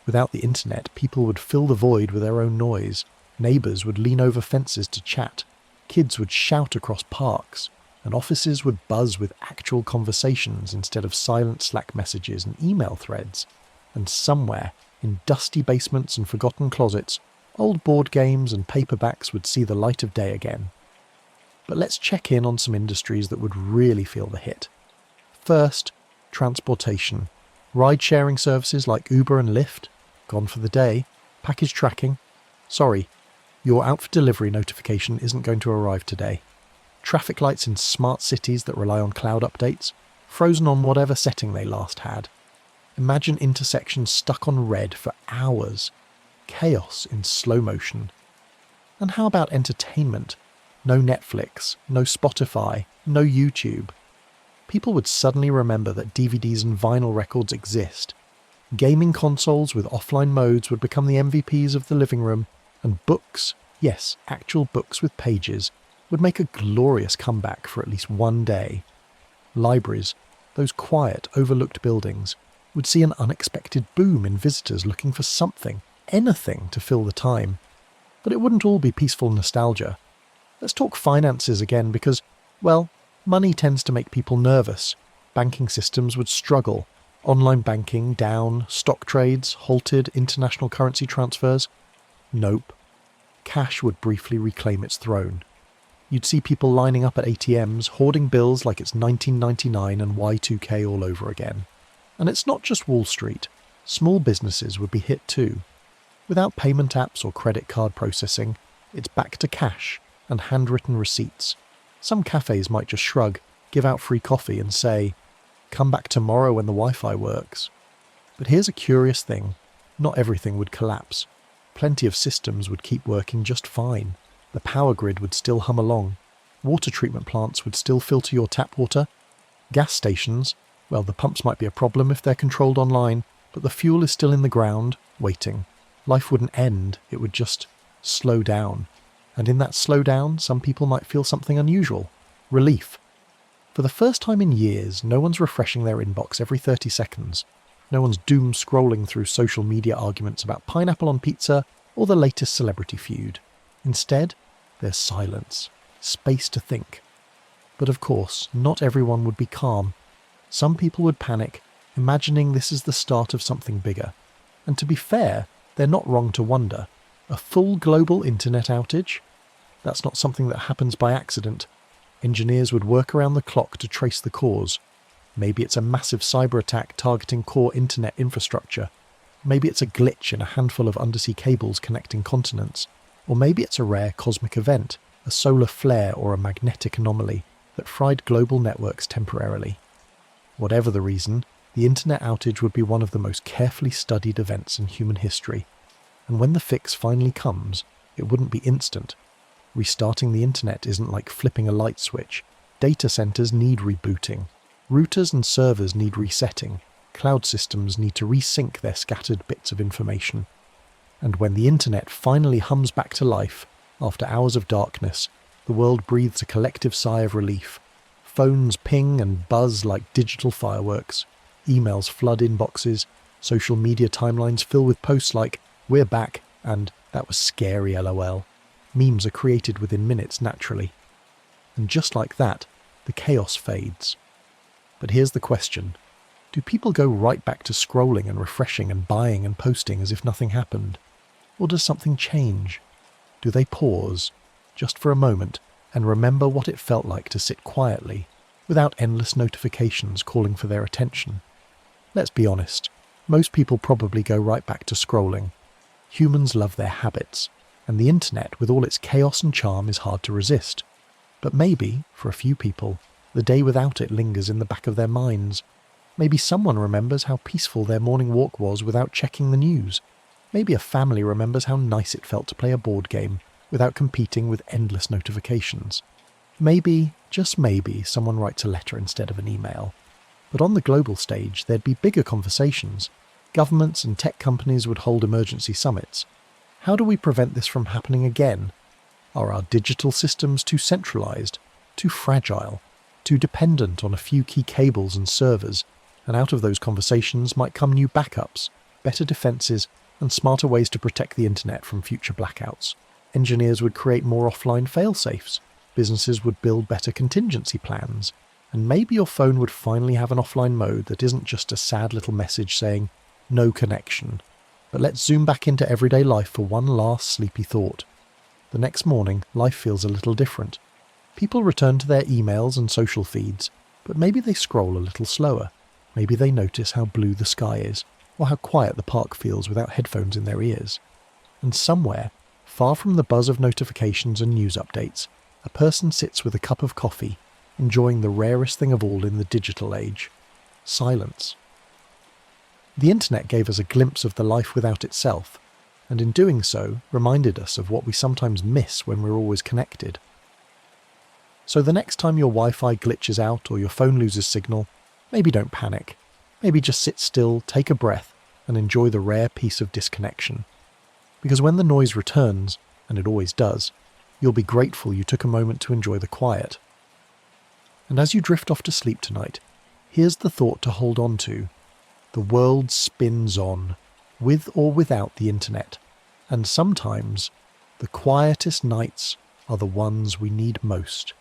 Speaker 1: Without the internet, people would fill the void with their own noise. Neighbours would lean over fences to chat. Kids would shout across parks. And offices would buzz with actual conversations instead of silent Slack messages and email threads. And somewhere, in dusty basements and forgotten closets, old board games and paperbacks would see the light of day again. But let's check in on some industries that would really feel the hit. First, transportation. Ride-sharing services like Uber and Lyft, gone for the day. Package tracking, sorry, your out for delivery notification isn't going to arrive today. Traffic lights in smart cities that rely on cloud updates, frozen on whatever setting they last had. Imagine intersections stuck on red for hours. Chaos in slow motion. And how about entertainment? No Netflix, no Spotify, no YouTube. People would suddenly remember that DVDs and vinyl records exist. Gaming consoles with offline modes would become the MVPs of the living room, and books, yes, actual books with pages, would make a glorious comeback for at least one day. Libraries, those quiet, overlooked buildings, would see an unexpected boom in visitors looking for something, anything to fill the time. But it wouldn't all be peaceful nostalgia. Let's talk finances again because, well, money tends to make people nervous. Banking systems would struggle. Online banking down, stock trades halted, international currency transfers. Nope. Cash would briefly reclaim its throne. You'd see people lining up at ATMs, hoarding bills like it's 1999 and Y2K all over again. And it's not just Wall Street. Small businesses would be hit too. Without payment apps or credit card processing, it's back to cash and handwritten receipts. Some cafes might just shrug, give out free coffee and say, "Come back tomorrow when the Wi-Fi works." But here's a curious thing. Not everything would collapse. Plenty of systems would keep working just fine. The power grid would still hum along. Water treatment plants would still filter your tap water. Gas stations, well, the pumps might be a problem if they're controlled online, but the fuel is still in the ground, waiting. Life wouldn't end, it would just slow down. And in that slowdown, some people might feel something unusual. Relief. For the first time in years, no one's refreshing their inbox every 30 seconds. No one's doom scrolling through social media arguments about pineapple on pizza or the latest celebrity feud. Instead, there's silence, space to think. But of course, not everyone would be calm. Some people would panic, imagining this is the start of something bigger. And to be fair, they're not wrong to wonder. A full global internet outage? That's not something that happens by accident. Engineers would work around the clock to trace the cause. Maybe it's a massive cyber attack targeting core internet infrastructure. Maybe it's a glitch in a handful of undersea cables connecting continents. Or maybe it's a rare cosmic event, a solar flare or a magnetic anomaly that fried global networks temporarily. Whatever the reason, the internet outage would be one of the most carefully studied events in human history. And when the fix finally comes, it wouldn't be instant. Restarting the internet isn't like flipping a light switch. Data centers need rebooting. Routers and servers need resetting. Cloud systems need to resync their scattered bits of information. And when the internet finally hums back to life, after hours of darkness, the world breathes a collective sigh of relief. Phones ping and buzz like digital fireworks. Emails flood inboxes. Social media timelines fill with posts like, "We're back," and "That was scary, LOL." Memes are created within minutes naturally. And just like that, the chaos fades. But here's the question. Do people go right back to scrolling and refreshing and buying and posting as if nothing happened? Or does something change? Do they pause, just for a moment, and remember what it felt like to sit quietly, without endless notifications calling for their attention? Let's be honest, most people probably go right back to scrolling. Humans love their habits, and the internet with all its chaos and charm is hard to resist. But maybe, for a few people, the day without it lingers in the back of their minds. Maybe someone remembers how peaceful their morning walk was without checking the news. Maybe a family remembers how nice it felt to play a board game without competing with endless notifications. Maybe, just maybe, someone writes a letter instead of an email. But on the global stage, there'd be bigger conversations. Governments and tech companies would hold emergency summits. How do we prevent this from happening again? Are our digital systems too centralized, too fragile, too dependent on a few key cables and servers? And out of those conversations might come new backups, better defenses, and smarter ways to protect the internet from future blackouts. Engineers would create more offline fail-safes. Businesses would build better contingency plans. And maybe your phone would finally have an offline mode that isn't just a sad little message saying, "No connection." But let's zoom back into everyday life for one last sleepy thought. The next morning, life feels a little different. People return to their emails and social feeds, but maybe they scroll a little slower. Maybe they notice how blue the sky is, or how quiet the park feels without headphones in their ears. And somewhere, far from the buzz of notifications and news updates, a person sits with a cup of coffee, enjoying the rarest thing of all in the digital age: silence. The internet gave us a glimpse of the life without itself, and in doing so reminded us of what we sometimes miss when we're always connected. So the next time your Wi-Fi glitches out or your phone loses signal, maybe don't panic. Maybe just sit still, take a breath, and enjoy the rare peace of disconnection. Because when the noise returns, and it always does, you'll be grateful you took a moment to enjoy the quiet. And as you drift off to sleep tonight, here's the thought to hold on to. The world spins on, with or without the internet, and sometimes the quietest nights are the ones we need most.